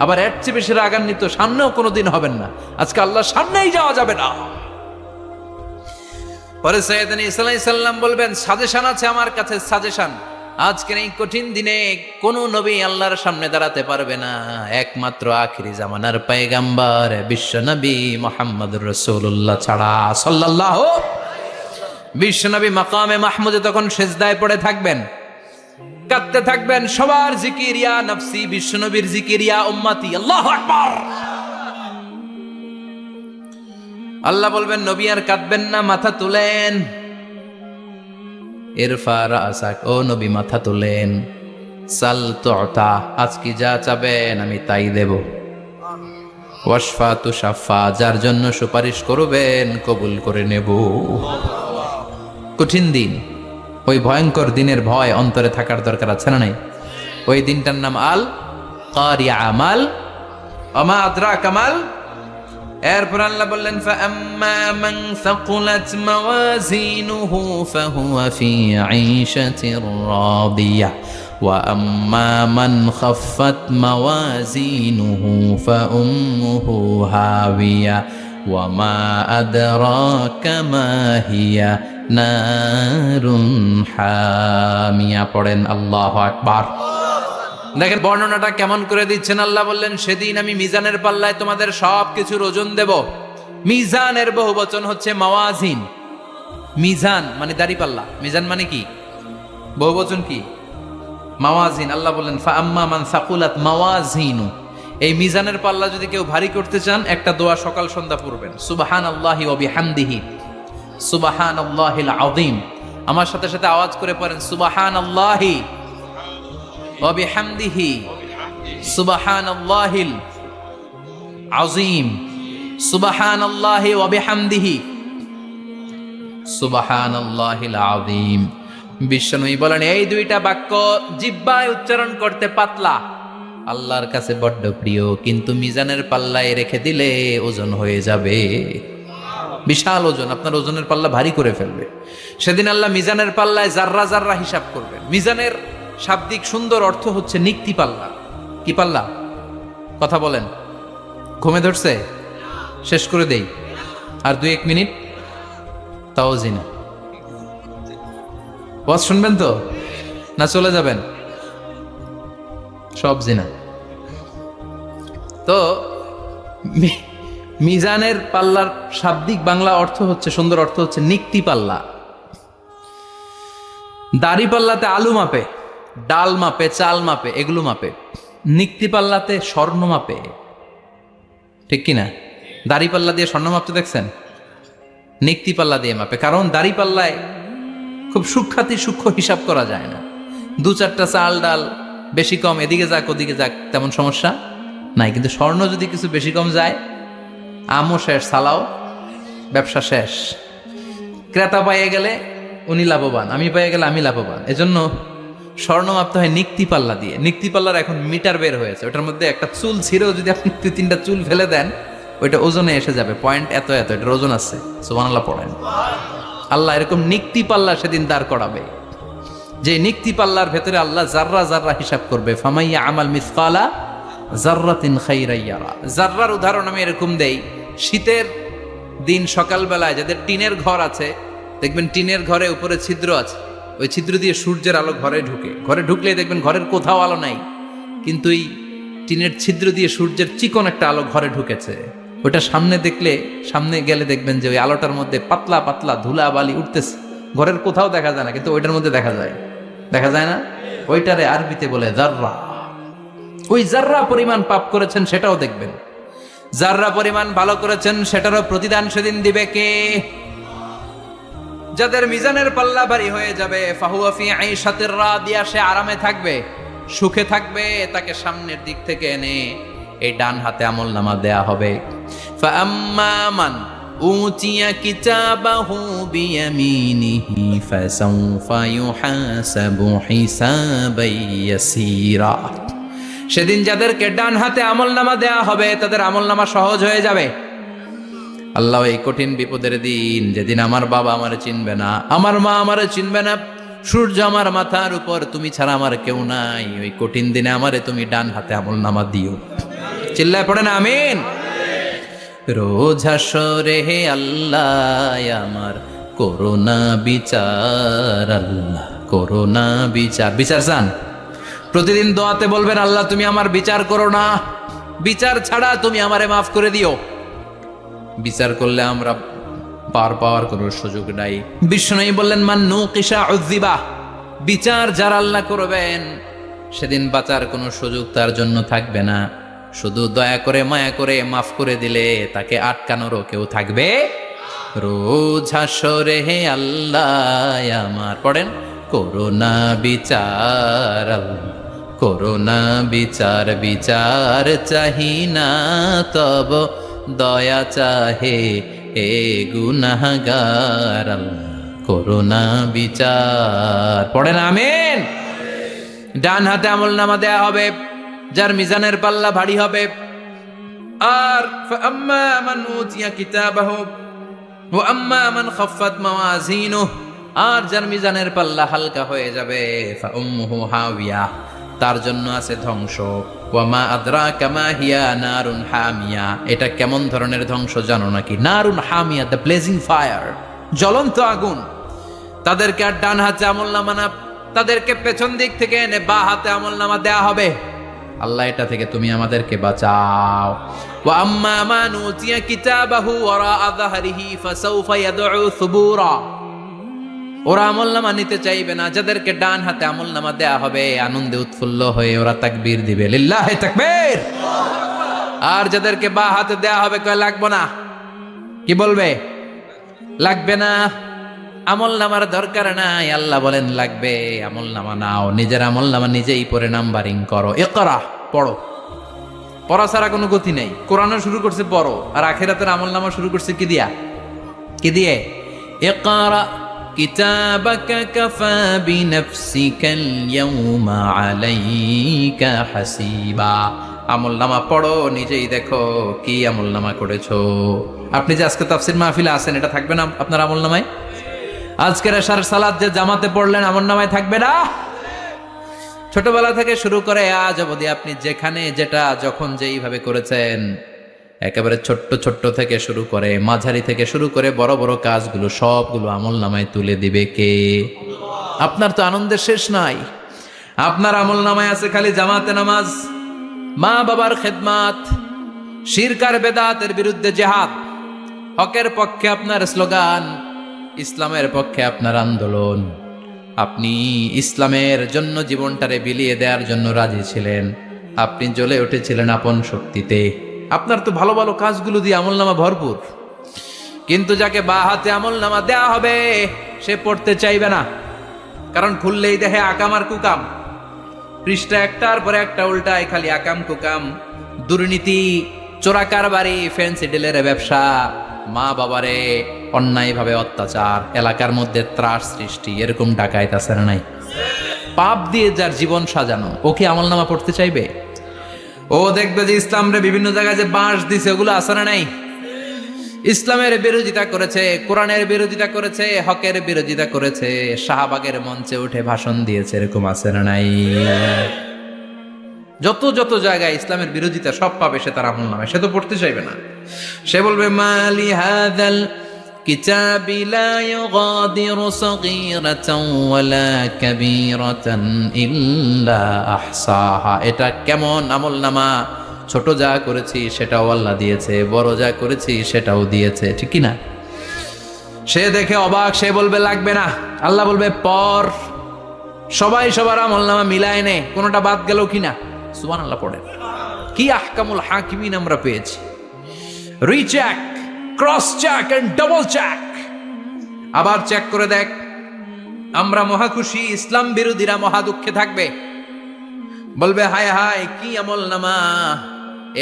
আবার এর চেয়ে বেশি রাগান্বিত সামনেও কোনোদিন হবেন না। আজকে আল্লাহর সামনেই যাওয়া যাবে না। পরে সৈয়দনা ঈসা আলাইহিস সালাম বলবেন সাজেশন আছে আমার কাছে, সাজেশন। আজকের এই কঠিন দিনে কোন নবী আল্লাহর সামনে দাঁড়াতে পারবে না, একমাত্র আখিরি জামানার পয়গাম্বর বিশ্ব নবী মুহাম্মদুর রাসূলুল্লাহ ছাড়া সাল্লাল্লাহু। বিশ্ব নবী মাকামে মাহমুদে তখন সিজদায় পড়ে থাকবেন, কাঁদতে থাকবেন। সবার জিকির ইয়া নফসি, বিশ্ব নবীর জিকির ইয়া উম্মতি। আল্লাহু আকবার। আল্লাহ বলবেন নবী আর কাঁদবেন না, মাথা তুলেন। ইরফা রাসাক, ও নবী মাথা তুলেন। সাল তুতা, আজকে যা চাবেন আমি তাই দেব। ওয়াশফা তুশাফা, যার জন্য সুপারিশ করবেন কবুল করে নেব। কঠিন দিন, ওই ভয়ঙ্কর দিনের ভয় অন্তরে থাকার দরকার আছে না নাই? ওই দিনটার নাম আল কারিয়া। মাল ওয়া মা আদরাকা মাল। এরপর আল্লাহ বললেন فَأَمَّا مَنْ ثَقُلَتْ مَوَازِينُهُ فَهُوَ فِي عِيشَةٍ رَاضِيَةٍ وَأَمَّا مَنْ خَفَّتْ مَوَازِينُهُ فَأُمُّهُ هَاوِيَةٌ وَمَا أَدْرَاكَ مَا هِيَ نَارٌ حَامِيَةٌ পড়েন আল্লাহু আকবার। দেখেন বর্ণনাটা কেমন করে দিচ্ছেন। আল্লাহ বললেন সেদিন আমি মিজানের পাল্লায় তোমাদের সব কিছুর ওজন দেব। মিজানের বহুবচন হচ্ছে মাওয়াজিন। মিজান মানে দাড়িপাল্লা, মিজান মানে কি, বহুবচন কি মাওয়াজিন। আল্লাহ বললেন ফাআম্মা মান সাকুলাত মাওয়াজিনু, এই মিজানের পাল্লা যদি কেউ ভারী করতে চান একটা দোয়া সকাল সন্ধ্যা পড়বেন, সুবহানাল্লাহি ওয়া বিহামদিহি সুবহানাল্লাহিল আযীম। আমার সাথে সাথে আওয়াজ করে পড়েন সুবহানাল্লাহি ওয়া বিহামদিহি সুবহানাল্লাহিল আযীম, সুবহানাল্লাহি ওয়া বিহামদিহি সুবহানাল্লাহিল আযীম। বিশ্বনবী বলেন এই দুইটা বাক্য জিহ্বায় উচ্চারণ করতে পাতলা, আল্লাহর কাছে বড্ড প্রিয়, কিন্তু মিজানের পাল্লায় রেখে দিলে ওজন হয়ে যাবে বিশাল ওজন, আপনার ওজনের পাল্লা ভারী করে ফেলবে। সেদিন আল্লাহ মিজানের পাল্লায় জাররা জাররা হিসাব করবেন। মিজানের শাব্দিক সুন্দর অর্থ হচ্ছে নিক্তি পাল্লা। কি পাল্লা? কথা বলেন, ঘুমে ধরছে? শেষ করে দেই, আর 2-1 মিনিট, তাও জিনা। ওয়াজ শুনবেন তো না চলে যাবেন? সব জিনা। তো মিজানের পাল্লার শাব্দিক বাংলা অর্থ হচ্ছে, সুন্দর অর্থ হচ্ছে নিক্তি পাল্লা। দাড়ি পাল্লাতে আলু মাপে, ডাল মাপে, চাল মাপে, এগুলো মাপে। নিক্তি পাল্লাতে স্বর্ণ মাপে, ঠিক কিনা? দাড়ি পাল্লা দিয়ে স্বর্ণ মাপতে দেখছেন? নিক্তি পাল্লা দিয়ে মাপে, কারণ দাড়ি পাল্লায় খুব সূক্ষ্ম হিসাব করা যায় না। 2-4টা চাল ডাল বেশি কম এদিকে যাক ওদিকে যাক তেমন সমস্যা নাই, কিন্তু স্বর্ণ যদি কিছু বেশি কম যায়, আমও শেষ, সালাও, ব্যবসা শেষ। ক্রেতা পাইয়ে গেলে উনি লাভবান, আমি পাইয়ে গেলে আমি লাভবান। এজন্য স্বর্ণ মাপতে হয় নিক্তি পাল্লা দিয়ে। নিক্তি পাল্লার এখন মিটার বের হয়েছে, ওটার মধ্যে একটা চুল ছিঁড়েও যদি আপনি 2-3টা চুল ফেলে দেন ওইটা ওজনে এসে যাবে, পয়েন্ট এত এত, এটার ওজন আছে। সুবহানাল্লাহ পড়েন। আল্লাহ এরকম নিক্তি পাল্লা সেদিন দাঁড় করাবে, যে নিক্তি পাল্লার ভেতরে আল্লাহ জাররা জাররা হিসাব করবে। ফামাইয়া আমাল মিসকালা জাররাতিন খাইরান ইয়ারা। জাররার উদাহরণ আমি এরকম দেই, শীতের দিন সকালবেলায় যাদের টিনের ঘর আছে, দেখবেন টিনের ঘরে উপরে ছিদ্র আছে, ওই ছিদ্র দিয়ে সূর্যের আলো ঘরে ঢুকে। ঘরে ঢুকলেই দেখবেন ঘরের কোথাও আলো নাই, কিন্তু এই টিনের ছিদ্র দিয়ে সূর্যের চিকন একটা আলো ঘরে ঢুকেছে। ওটা সামনে দেখলে, সামনে গেলে দেখবেন যে ওই আলোটার মধ্যে পাতলা পাতলা ধুলা বালি উঠতেছে, ঘরের কোথাও দেখা যায় না, কিন্তু ওইটার মধ্যে দেখা যায়। দেখা যায় না? ওইটারে আরবিতে বলে জাররা। ওই জাররা পরিমাণ পাপ করেছেন সেটাও দেখবেন, জাররা পরিমাণ ভালো করেছেন সেটারও প্রতিদান সেদিন দিবে কে? যাদের মিজানের পাল্লা ভারী হয়ে যাবে, ফাহুয়া ফি আইশাতির রাদিয়া, সে আরামে থাকবে, সুখে থাকবে। তাকে সামনের দিক থেকে এনে এই ডান হাতে আমলনামা দেয়া হবে। ফাআম্মা মান উতিয়া কিতাবাহু বিয়ামিনিহি ফাসাউফা ইউহাসাবু হিসাবান ইয়াসীরা। সেদিন যাদেরকে ডান হাতে আমলনামা দেয়া হবে তাদের আমলনামা সহজ হয়ে যাবে। আল্লাহ এই কঠিন বিপদের দিন, যেদিন আমার বাবা আমারে চিনবে না, আমার মা আমারে চিনবে না, সূর্য আমার মাথার উপর, তুমি ছাড়া আমার কেউ নাই, ওই কঠিন দিনে আমারে তুমি ডান হাতে আমলনামা দিও। চিল্লায় পড়েন আমিন। রোজ হাসরে হে আল্লাহ আমার করোনা বিচার, আল্লাহ করোনা বিচার। বিচার চান? প্রতিদিন দোয়াতে বলবেন আল্লাহ তুমি আমার বিচার করো না, বিচার ছাড়া তুমি আমারে মাফ করে দিও। বিচার করলে আমরা পার পাওয়ার কোনো সুযোগ নাই। বিশ্বনবী বললেন মান নুকিশা উযিবা, বিচার যারা আল্লাহ করবেন সেদিন বাঁচার কোনো সুযোগ তার জন্য থাকবে না। শুধু দয়া করে মায়া করে মাফ করে দিলে তাকে আটকানোরও কেউ থাকবে। রোজ হাসরে হে আল্লাহ আমার, পড়েন করোনা বিচার, আল্লাহ করোনা বিচার, বিচার চাহি না তব দয়া চাহে এ গুনাহগার, আল্লাহ করোনা বিচার। পড়েন আমিন। ডান হাতে আমলনামা দেয়া হবে, যার মিজানের পাল্লা ভারী হবে। আর ফাআম্মা মান উতিয়া কিতাবাহু ওয়া আম্মা মান খাফফাত মাওয়াজিনুহু, আর যার মিজানের পাল্লা হালকা হয়ে যাবে, ফাউম্মুহু হাওিয়া, তার জন্য আছে ধ্বংস। ওয়া মা আদরাকা মা হিয়া নারুন হামিয়া, এটা কেমন ধরনের ধ্বংস জানো নাকি? নারুন হামিয়া, দ্য ব্লেজিং ফায়ার, জ্বলন্ত আগুন। তাদেরকে আর ডান হাতে আমলনামা না, তাদেরকে পেছন দিক থেকে এনে বা হাতে আমলনামা দেয়া হবে। আল্লাহ এটা থেকে তুমি আমাদেরকে বাঁচাও। ওয়া আম্মা মান উতিয়া কিতাবাহু ওয়ারাআ যাহরিহি ফাসাউফা ইয়াদউ সুবুরা, ওরা আমলনামা নিতে চাইবে না। যাদেরকে ডান হাতে আমলনামা দেয়া হবে, আনন্দে উৎফুল্ল হয়ে ওরা তাকবীর দিবে, লিল্লাহি তাকবীর। আর যাদেরকে বা হাতে দেয়া হবে, কয় লাগবে না। কি বলবে? লাগবে না, আমলনামার দরকার নাই। আল্লাহ বলেন লাগবে, আমলনামা নাও, নিজের আমলনামা নিজেই পড়ে নাম্বারিং করো। ইকরা, পড়ো। পড়া ছাড়া কোনো গতি নেই। কোরআনও শুরু করছে পড়ো, আর আখিরাতের আমলনামা শুরু করছে কি দিয়া? কি দিয়ে? ইকরা কিতাবাকা কাফা বিনাফসিকাল ইয়াউমা আলাইকা হাসিবা। আমলনামা পড়ো, নিজেই দেখো কি আমলনামা করেছো। আপনি যে আজকে তাফসীর মাহফিলে আছেন, এটা থাকবে না আপনার আমলনামায়? আজকের এশার সালাত যে জামাতে পড়লেন, আমলনামায় থাকবে না? ছোটবেলা থেকে শুরু করে আজ অবধি আপনি যেখানে যেটা যখন যেইভাবে করেছেন, একেবারে ছোট্ট ছোট্ট থেকে শুরু করে, মাঝারি থেকে শুরু করে বড় বড় কাজগুলো সবগুলো আমলনামায় তুলে দিবে কে? আপনার তো আনন্দের শেষ নাই। আপনার আমলনামায় আছে খালি জামাতে নামাজ, মা বাবার খেদমাত, শিরক আর বেদাতের বিরুদ্ধে জিহাদ, হকের পক্ষে আপনার স্লোগান, ইসলামের পক্ষে আপনার আন্দোলন। আপনি ইসলামের জন্য জীবনটারে বিলিয়ে দেওয়ার জন্য রাজি ছিলেন। আপনি জ্বলে উঠেছিলেন আপন শক্তিতে। আপনার তো ভালো ভালো কাজগুলো দিয়ে আমলনামা ভরপুর। কিন্তু যাকে বা হাতে আমলনামা দেয়া হবে, সে পড়তে চাইবে না। কারণ খুললেই দেখে আকাম আর কুকাম, পৃষ্ঠা একটার পরে একটা উল্টায়, খালি আকাম কুকাম, দুর্নীতি, চোরা কারবারি, ফ্যান্সি ডিলের ব্যবসা, মা বাবারে অন্যায়ভাবে অত্যাচার, এলাকার মধ্যে ত্রাস সৃষ্টি, এরকম ডাকাইত আছে না নাই? পাপ দিয়ে যার জীবন সাজানো, ওকে আমলনামা পড়তে চাইবে? ও দেখবে যে ইসলামরে বিভিন্ন জায়গায় যে বাঁশ দিছে, ওগুলো আছে না নাই? ইসলামের বিরোধিতা করেছে, কোরআনের বিরোধিতা করেছে, হকের বিরোধিতা করেছে, শাহবাগের মঞ্চে উঠে ভাষণ দিয়েছে, এরকম আছে না নাই? যত যত জায়গায় ইসলামের বিরোধিতা সব পাবে সে তার আমলনামায়। সে তো পড়তে চাইবে না। সে বলবে মালি হাযাল কিতাবি লা ইউগাদিরু সাগীরাতান ওয়ালা কাবীরাতান ইল্লা আহসাহা। এটা কেমন আমলনামা! ছোট যা করেছি সেটাও আল্লাহ দিয়েছে, বড় যা করেছি সেটাও দিয়েছে, ঠিক কি না? সে দেখে অবাক, সে বলবে লাগবে না। আল্লাহ বলবে পর। সবাই সবার আমলনামা মিলায় নে, কোনোটা বাদ গেল কিনা। সুবহানাল্লাহ পড়েন। কি আহকামুল হাকিমিন আমরা পেয়েছি। Recheck, cross check and double check. আবার চেক করে দেখ। আমরা মহা খুশি, ইসলাম বিরোধীরা মহা দুঃখে থাকবে। বলবে হায় হায় কি আমলনামা!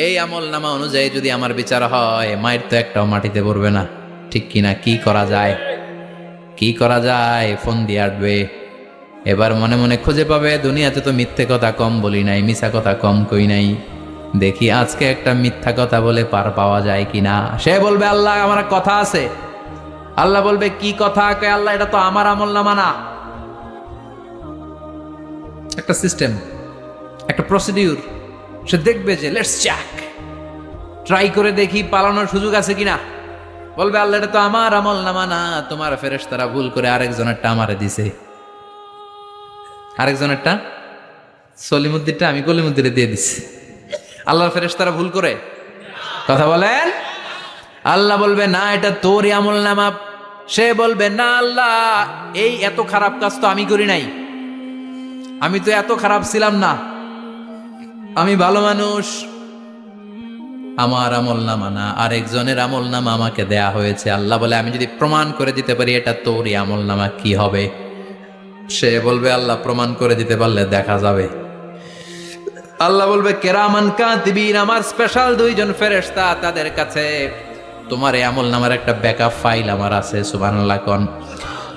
এই আমলনামা অনুযায়ী যদি আমার বিচার হয়, মায়ের তো একটাও মাটিতে পড়বে না, ঠিক কিনা? কি করা যায়? কি করা যায়? ফোন দিয়ে আসবে। এবার মনে মনে খুঁজে পাবে, দুনিয়াতে তো মিথ্যে কথা কম বলি নাই, মিছা কথা কম কই নাই, দেখি আজকে একটা মিথ্যা কথা বলে পার পাওয়া যায় কিনা। সে বলবে আল্লাহ আমার কথা আছে। আল্লাহ বলবে কি কথা? কয় আল্লাহ এটা তো আমার আমলনামা না। একটা সিস্টেম, একটা প্রসিডিউর। সে দেখবে যে লেটস চেক, ট্রাই করে দেখি পালানোর সুযোগ আছে কিনা। বলবে আল্লাহ এটা তো আমার আমলনামা না, তোমার ফেরেশতারা ভুল করে আরেকজনেরটা আমারে দিছে। আরেকজনেরটা সলিমুদ্দিনটা আমি কলিমুদ্দিনে দিয়ে দিছি। আল্লাহর ফেরেশতারা ভুল করে? কথা বলেন। আল্লাহ বলবে না এটা তোরই আমলনামা। সে বলবে না আল্লাহ, এই এত খারাপ কাজ তো আমি করি নাই, আমি তো এত খারাপ ছিলাম না, আমি ভালো মানুষ। আমার আমলনামা না, আরেকজনের আমলনামা আমাকে দেয়া হয়েছে। আল্লাহ বলে আমি যদি প্রমাণ করে দিতে পারি এটা তোরই আমলনামা, কি হবে? সে বলবে আল্লাহ প্রমাণ করে দিতে পারলে দেখা যাবে। আল্লাহ বলবে কেরামান কাতিবিন, আমার স্পেশাল দুইজন ফেরেশতা, তাদের কাছে তোমার এই আমলনামার একটা ব্যাকআপ ফাইল আমার আছে। সুবহানাল্লাহ কোন।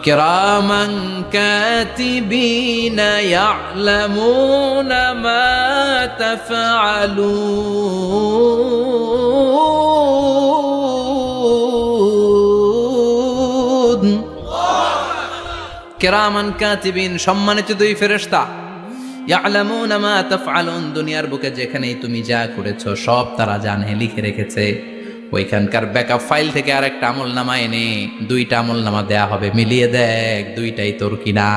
কিরামান কাতিবিনা ইয়ালামুনা মা তাফআলুন। কিরামান কাতিবিন, সম্মানিত দুই ফেরেশতা, ইয়ালামুনা মা তাফআলুন, দুনিয়ার বুকে যেখানেই তুমি যা করেছো সব তারা জানে, লিখে রেখেছে। ওইখানকার ব্যাকআপ ফাইল থেকে আরেকটা আমলনামা এনে দুইটা আমলনামা দেয়া হবে, মিলিয়ে দেখ দুইটাই তোর কিনা।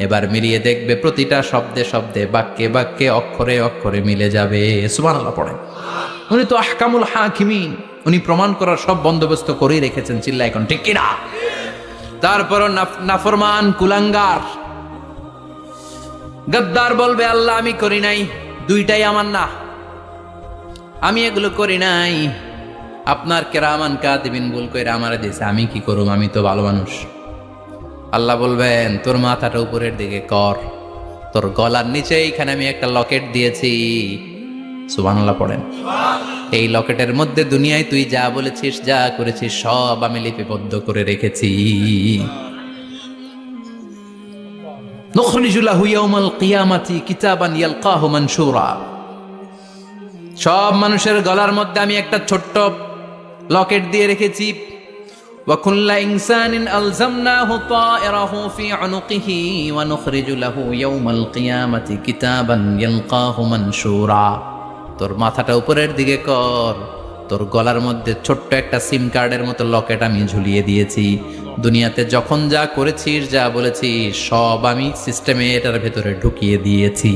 এবার মিলিয়ে দেখবে প্রতিটা শব্দে শব্দে, বাক্যে বাক্যে, অক্ষরে অক্ষরে মিলে যাবে। সুবহানাল্লাহ পড়েন। উনি তো আহকামুল হাকিমিন, উনি প্রমাণ করার সব বন্দোবস্ত করেই রেখেছেন। চিল্লা এখন ঠিক কিনা? তারপর নাফরমান কুলাঙ্গার গদ্দার বলবে, আল্লাহ আমি করি নাই, দুইটাই আমার না, আমি এগুলো করি নাই। আপনার কেরামান কাতিবিন ভুল কইরা আমারে দিয়েছে, আমি কি করুম, আমি তো ভালো মানুষ। আল্লাহ বলবেন, তোর মাথাটা উপরের দিকে কর, তোর গলার নিচে এইখানে আমি একটা লকেট দিয়েছি। সুবহানাল্লাহ পড়েন। এই লকেটের মধ্যে দুনিয়ায় তুই যা বলেছিস, যা করেছিস সব আমি লিপিবদ্ধ করে রেখেছি। নুখরিজু লাহু ইয়াওমাল কিয়ামাতি কিতাবান ইয়ালকাহু মানশুরা। সব মানুষের গলার মধ্যে আমি একটা ছোট্ট লকেট দিয়ে রেখেছি। ওয়া কুল্লা ইনসানিন আলজামনাহু তায়রাহু ফি উনুকিহি ওয়া নুখরিজু লাহু ইয়াওমাল কিয়ামাতি কিতাবান ইয়ালকাহু মানশুরা। তোর মাথাটা উপরের দিকে কর, তোর গলার মধ্যে ছোট্ট একটা সিম কার্ডের মতো লকেট আমি ঝুলিয়ে দিয়েছি। দুনিয়াতে যখন যা করেছিস, যা বলেছিস সব আমি সিস্টেমে এটার ভেতরে ঢুকিয়ে দিয়েছি।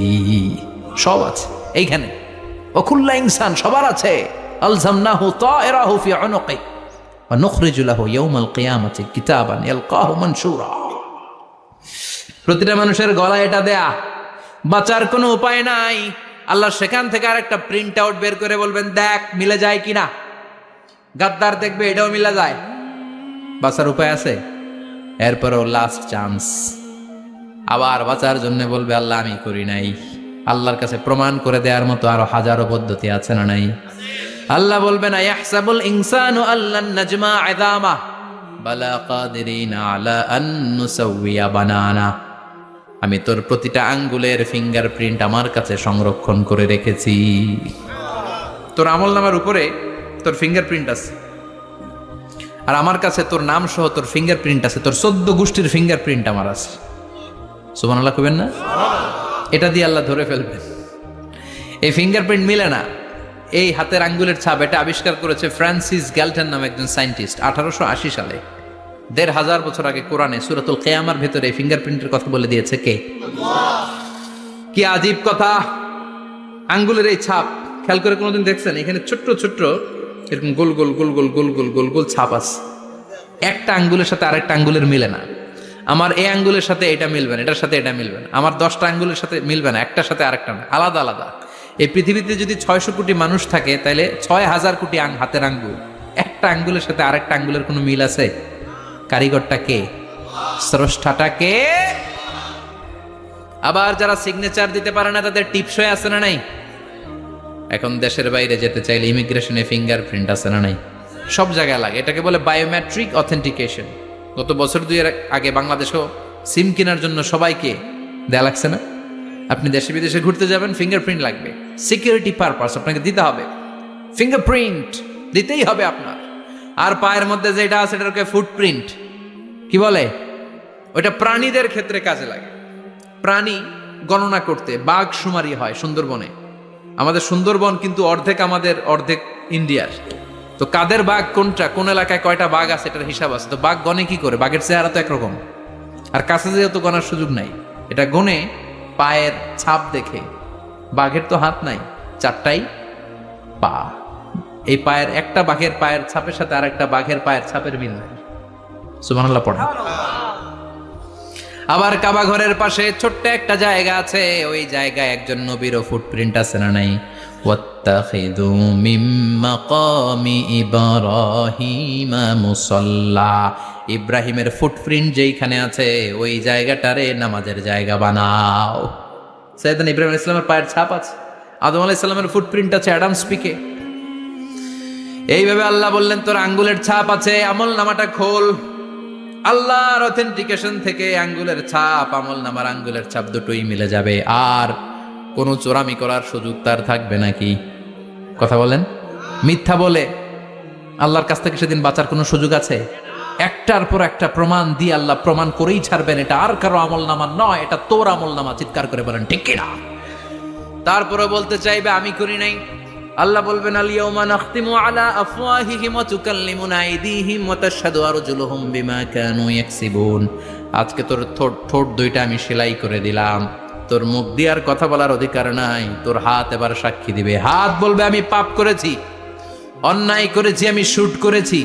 সব আছে এইখানে। ওকুল্লা ইনসান, সবার আছে। আলজামনাহু তায়রাহু ফি উনুকি ওয়া নুখরিজু লাহু ইয়াওমাল কিয়ামাতি কিতাবান ইয়ালকাহু মানশুরা। প্রতিটা মানুষের গলায় এটা দেয়া, বাঁচার কোনো উপায় নাই। আল্লাহ সেখান থেকে আরেকটা প্রিন্ট আউট বের করে বলবেন, দেখ মিলে যায় কিনা। গাদ্দার দেখবে এটাও মিলে যায়, বাঁচার উপায় আছে। এরপরও লাস্ট চান্স, আবার বাঁচার জন্য বলবে, আল্লাহ আমি করি নাই। আল্লাহর কাছে প্রমাণ করে দেওয়ার মতো আরো হাজারো পদ্ধতি আছে না নাই? আল্লাহ বলবেন, আয়াহসাবুল ইনসানু আল্লান নাজমা ইযামা বালা কাদিরিনা আলা আন নুসাউইয়া বানানা। আমি তোর প্রতিটা আঙ্গুলের ফিঙ্গারপ্রিন্ট আমার কাছে সংরক্ষণ করে রেখেছি। তোর আমলনামার উপরে তোর ফিঙ্গারপ্রিন্ট আছে, আর আমার কাছে তোর নাম সহ তোর ফিঙ্গারপ্রিন্ট আছে। তোর 14 গোষ্ঠীর ফিঙ্গারপ্রিন্ট আমার আছে। সুবহানাল্লাহ কইবেন না? এটা দিয়ে আল্লাহ ধরে ফেলবেন। এই ফিঙ্গারপ্রিন্ট মিলে না, এই হাতের আঙ্গুলের ছাপ, এটা আবিষ্কার করেছে ফ্রান্সিস গ্যালটন নামে একজন সায়েন্টিস্ট 1880 সালে। 1500 বছর আগে কোরআনে সূরাতুল কিয়ামার ভেতরে ফিঙ্গারপ্রিন্টের কথা বলে দিয়েছে কে? আল্লাহ। কি আজীব কথা! আঙ্গুলের এই ছাপ খেয়াল করে কোনোদিন দেখছেন? এখানে ছোট্ট ছোট্ট এরকম গোল গোল গোল গোল গোল গোল গোল গোল ছাপ আছে। একটা আঙ্গুলের সাথে আরেকটা আঙ্গুলের মিলে না। আমার এই আঙ্গুলের সাথে এটা মিলবে না, এটার সাথে এটা মিলবে না। আমার 10টা আঙ্গুলের সাথে মিলবে না, একটার সাথে আরেকটা না, আলাদা আলাদা। এই পৃথিবীতে যদি 600 কোটি মানুষ থাকে, তাহলে 6000 কোটি হাতের আঙ্গুল। একটা আঙ্গুলের সাথে আরেকটা আঙ্গুলের কোনো মিল আছে? কারিগরটা কে? স্রষ্টাটা কে? আবার যারা সিগনেচার দিতে পারে না, তাদের টিপসই আছে না নাই? এখন দেশের বাইরে যেতে চাইলে ইমিগ্রেশনে ফিঙ্গারপ্রিন্ট আছে না নাই? সব জায়গায় লাগে। এটাকে বলে বায়োমেট্রিক অথেন্টিকেশন। গত বছর 2 আগে বাংলাদেশও সিম কেনার জন্য সবাইকে দেয়া লাগছে না? আপনি দেশে বিদেশে ঘুরতে যাবেন, ফিঙ্গারপ্রিন্ট লাগবে। সিকিউরিটি পারপাস আপনাকে দিতে হবে, ফিঙ্গারপ্রিন্ট দিতেই হবে আপনার। আর পায়ের মধ্যে যেটা আছে এটাকে ফুটপ্রিন্ট কি বলে? ওটা প্রাণীদের ক্ষেত্রে কাজে লাগে। প্রাণী গণনা করতে বাঘ শুমারি হয় সুন্দরবনে। আমাদের সুন্দরবন কিন্তু অর্ধেক আমাদের, অর্ধেক ইন্ডিয়ার। তো কাদের বাঘ কোনটা, কোন এলাকায় কয়টা বাঘ আছে এটার হিসাব আছে। তো বাঘ গনে কি করে? বাঘের চেহারা তো একরকম, আর কাছে যেহেতু গনার সুযোগ নাই, এটা গনে পায়ের ছাপ দেখে। বাঘের তো হাত নাই, 4টাই পা। এই পায়ের একটা বাঘের পায়ের ছাপের সাথে আর একটা বাঘের পায়ের ছাপের মিল নাই। সুবহানাল্লাহ পড়ে। আবার কাবা ঘরের পাশে ছোট্ট একটা জায়গা আছে, ওই জায়গায় একজন নবীরও ফুটপ্রিন্ট আছে না নাই? ওয়াত্তাখিযু মিন মাকামি ইব্রাহিমা মুসাল্লা। ইব্রাহিমের ফুটপ্রিন্ট যেইখানে আছে, ওই জায়গাটারে নামাজের জায়গা বানাও। সাইয়েদনা ইব্রাহিম আলাইহিস সালামের পায়ের ছাপ আছে, আদম আলাইহিস সালামের ফুটপ্রিন্ট আছে অ্যাডামস পিকে। এইভাবে আল্লাহ বললেন, তোর আঙ্গুলের ছাপ আছে, আমল নামাটা খোল। আল্লাহর অথেন্টিকেশন থেকে আঙ্গুলের ছাপ, আমল নামার আঙ্গুলের ছাপ দুটোই মিলে যাবে, আর কোনো চোরামি করার সুযোগ তার থাকবে নাকি? কথা বলেন। মিথ্যা বলে আল্লাহর কাছ থেকে সেদিন বাঁচার কোনো সুযোগ আছে? একটার পর একটা প্রমাণ দিয়ে আল্লাহ প্রমাণ করেই ছাড়বেন, এটা আর কারো আমল নামা নয়, এটা তোর আমল নামা। চিৎকার করে বলেন ঠিক কিনা? তারপরে বলতে চাইবে আমি করি নাই। আল্লাহ বলবেন আল ইয়াউমা নাখতিমু আলা আফওয়াহিহিম ওয়া তুকাল্লিমুনা আইদিহিম ওয়া তাশহাদু আরজুলুহুম বিমা কানু ইয়াকসিবুন। আজকে তোর ঠোঁট দুইটা আমি সেলাই করে দিলাম, তোর মুখ দিয়ে আর কথা বলার অধিকার নাই, তোর হাত এবার সাক্ষী দিবে। হাত বলবে আমি পাপ করেছি, অন্যায় করেছি, আমি শুট করেছি,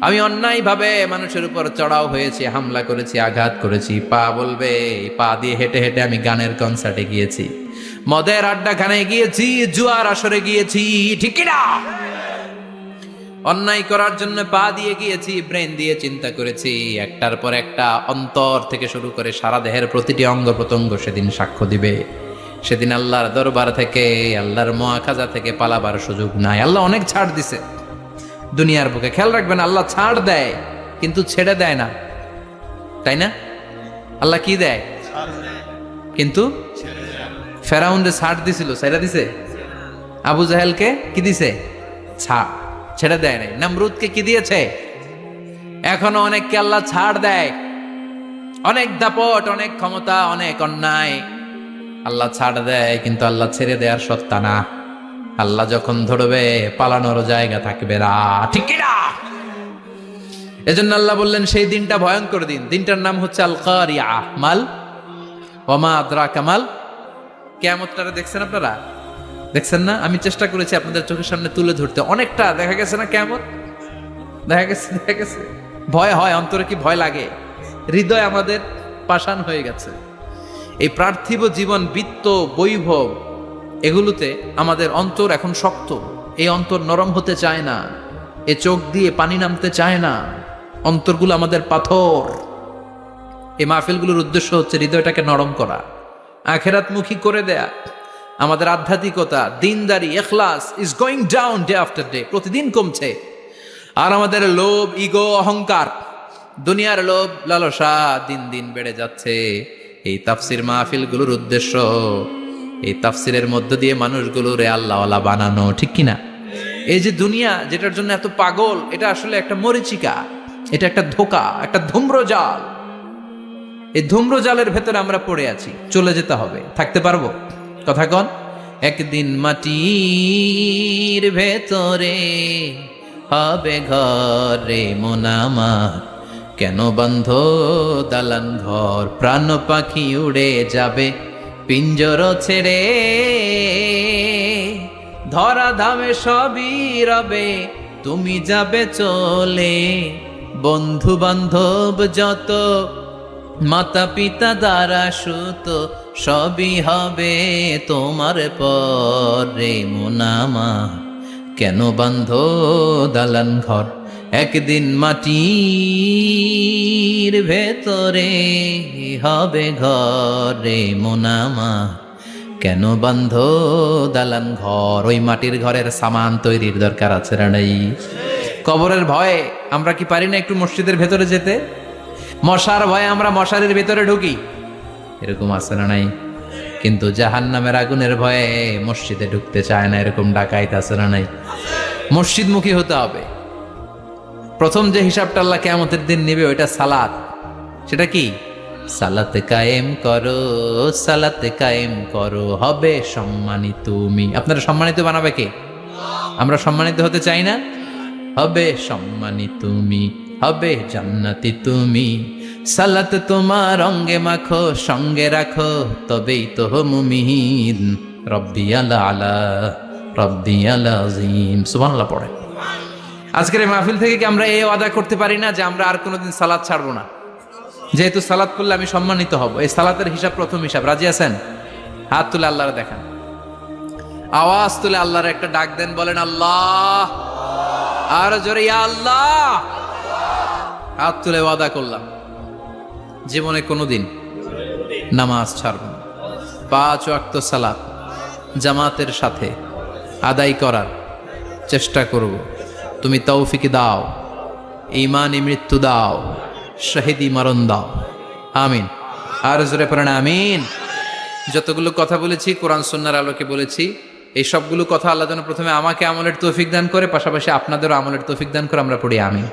আমি অন্যায়ভাবে মানুষের উপর চড়াও হয়েছি, হামলা করেছি, আঘাত করেছি। পা বলবে, পা দিয়ে হেঁটে হেঁটে আমি গানের কনসার্টে গিয়েছি, মদের আড্ডাখানায় গিয়েছি, জুয়ার আসরে গিয়েছি, ঠিক কিনা? অন্যায় করার জন্য পা দিয়ে গিয়েছি, ব্রেন দিয়ে চিন্তা করেছি। একটার পর একটা অন্তর থেকে শুরু করে সারা দেহের প্রতিটি অঙ্গ প্রত্যঙ্গ সেদিন সাক্ষ্য দিবে। সেদিন আল্লাহর দরবার থেকে, আল্লাহর মুআখাজা থেকে পালাবার সুযোগ নাই। আল্লাহ অনেক ছাড় দিছে দুনিয়ার বুকে। খেয়াল রাখবেন, আল্লাহ ছাড় দেয় কিন্তু ছেড়ে দেয় না, তাই না? আল্লাহ কি দেয়? কিন্তু ফেরাউনরে ছাড় দিছিল, ছেড়ে দিছে? আবু জাহেলকে কি দিছে? ছাড়, ছেড়ে দেয় নাই। নমরুদকে কি দিয়েছে? এখনো অনেককে আল্লাহ ছাড় দেয়। অনেক দাপট, অনেক ক্ষমতা, অনেক অন্যায় আল্লাহ ছাড় দেয়, কিন্তু আল্লাহ ছেড়ে দেওয়ার সত্তা না। আল্লাহ যখন ধরবে পালানোর জায়গা থাকবে না, ঠিক কিনা? এজন্য আল্লাহ বললেন সেই দিনটা ভয়ঙ্কর দিন। দিনটার নাম হচ্ছে আল কারিয়া। মাল ওয়ামা আদরাকা মাল। কিয়ামতটা দেখছেন আপনারা? দেখছেন না? আমি চেষ্টা করেছি আপনাদের চোখের সামনে তুলে ধরতে। অনেকটা দেখা গেছে না কিয়ামত? দেখা গেছে। ভয় হয়, অন্তরে কি ভয় লাগে? হৃদয় আমাদের পাষাণ হয়ে গেছে। এই পার্থিব জীবন, বিত্ত, বৈভব, এগুলোতে আমাদের অন্তর এখন শক্ত। এই অন্তর নরম হতে চায় না, এ চোখ দিয়ে পানি নামতে চায় না, অন্তরগুলো আমাদের পাথর। এই মাহফিলগুলোর উদ্দেশ্য হচ্ছে হৃদয়টাকে নরম করা, আখেরাতমুখী করে দেয়া। আমাদের আধ্যাত্মিকতা, দিনদারি, ইখলাস is going down day after day, প্রতিদিন কমছে। আর আমাদের লোভ, ইগো, অহংকার, দুনিয়ার লোভ, লালসা দিন দিন বেড়ে যাচ্ছে। এই তাফসির মাহফিলগুলোর উদ্দেশ্য এই তাফসিরের মধ্য দিয়ে মানুষগুলোরে আল্লাহওয়ালা বানানো, ঠিক কিনা? এই যে দুনিয়া যেটার জন্য এত পাগল, এটা আসলে একটা মরিচিকা, এটা একটা ধোঁকা, একটা ধূম্রজাল। এই ধূম্রজালের ভেতরে আমরা পড়ে আছি, চলে যেতে হবে। থাকতে পারবো? কথা কন। একদিন মাটির ভেতরে হবে ঘরে মন আমার, কেন বন্ধ দালান ঘর, প্রাণ পাখি উড়ে যাবে পিঞ্জর ছেড়ে, ধরা ধামে সবই রবে তুমি যাবে চলে, বন্ধু বান্ধব যত, মাতা পিতা দ্বারা সুত, সবই হবে তোমার পরে মন আমার, কেন বান্ধ দালান ঘর। একদিন মাটির ভেতরে হবে ঘরে মন আমার, কেন বান্ধ দালান ঘর। ওই মাটির ঘরের সামান তৈরির দরকার আছে না নাই? কবরের ভয়ে আমরা কি পারি না একটু মসজিদের ভেতরে যেতে? মশার ভয়ে আমরা মশারির ভেতরে ঢুকি, এরকম আছে না নাই? কিন্তু জাহান্নামের আগুনের ভয়ে মসজিদে ঢুকতে চায় না, এরকম ডাকাইত আছে না নাই? মসজিদমুখী হতে হবে। প্রথম যে হিসাবটা আল্লাহ কিয়ামতের দিন নেবে ওইটা সালাত। সেটা কি? সালাত কায়েম করো, সালাত কায়েম করো, হবে সম্মানিত তুমি। আপনারা সম্মানিত বানাবে কে? আমরা সম্মানিত হতে চাই না? হবে সম্মানিত তুমি, হবে জান্নাতি তুমি, সালাত তোমার অঙ্গে মাখো, সঙ্গে রাখো, তবেই তো মুমিন। রব্বি আলা আলা, রব্বি আলা আযীম। সুবহানাল্লাহ পড়ে। আজকের এই মাহফিল থেকে কি আমরা এই ওয়াদা করতে পারি না যে আমরা আর কোনোদিন সালাত ছাড়বো না? যেহেতু সালাত করলে আমি সম্মানিত হব, এই সালাতের হিসাব প্রথম হিসাব। রাজি আছেন? হাত তুলে আল্লাহর দেখান, আওয়াজ তুলে আল্লাহর একটা ডাক দেন, বলেন আল্লাহ। আর জোরে ইয়া আল্লাহ। হাত তুলে ওয়াদা করলাম জীবনে কোনোদিন নামাজ ছাড়ব না। 5 ওয়াক্ত সালাত জামাতের সাথে আদায় করার চেষ্টা করব। তুমি তৌফিক দাও, ঈমানি মৃত্যু দাও, শহীদি মরণ দাও, আমিন। আর জোরে পড়েন আমিন। যতগুলো কথা বলেছি কোরআন সুন্নাহর আলোকে বলেছি, এই সবগুলো কথা আল্লাহ যেন প্রথমে আমাকে আমলের তৌফিক দান করে, পাশাপাশি আপনাদেরও আমলের তৌফিক দান করে। আমরা পড়ি আমিন।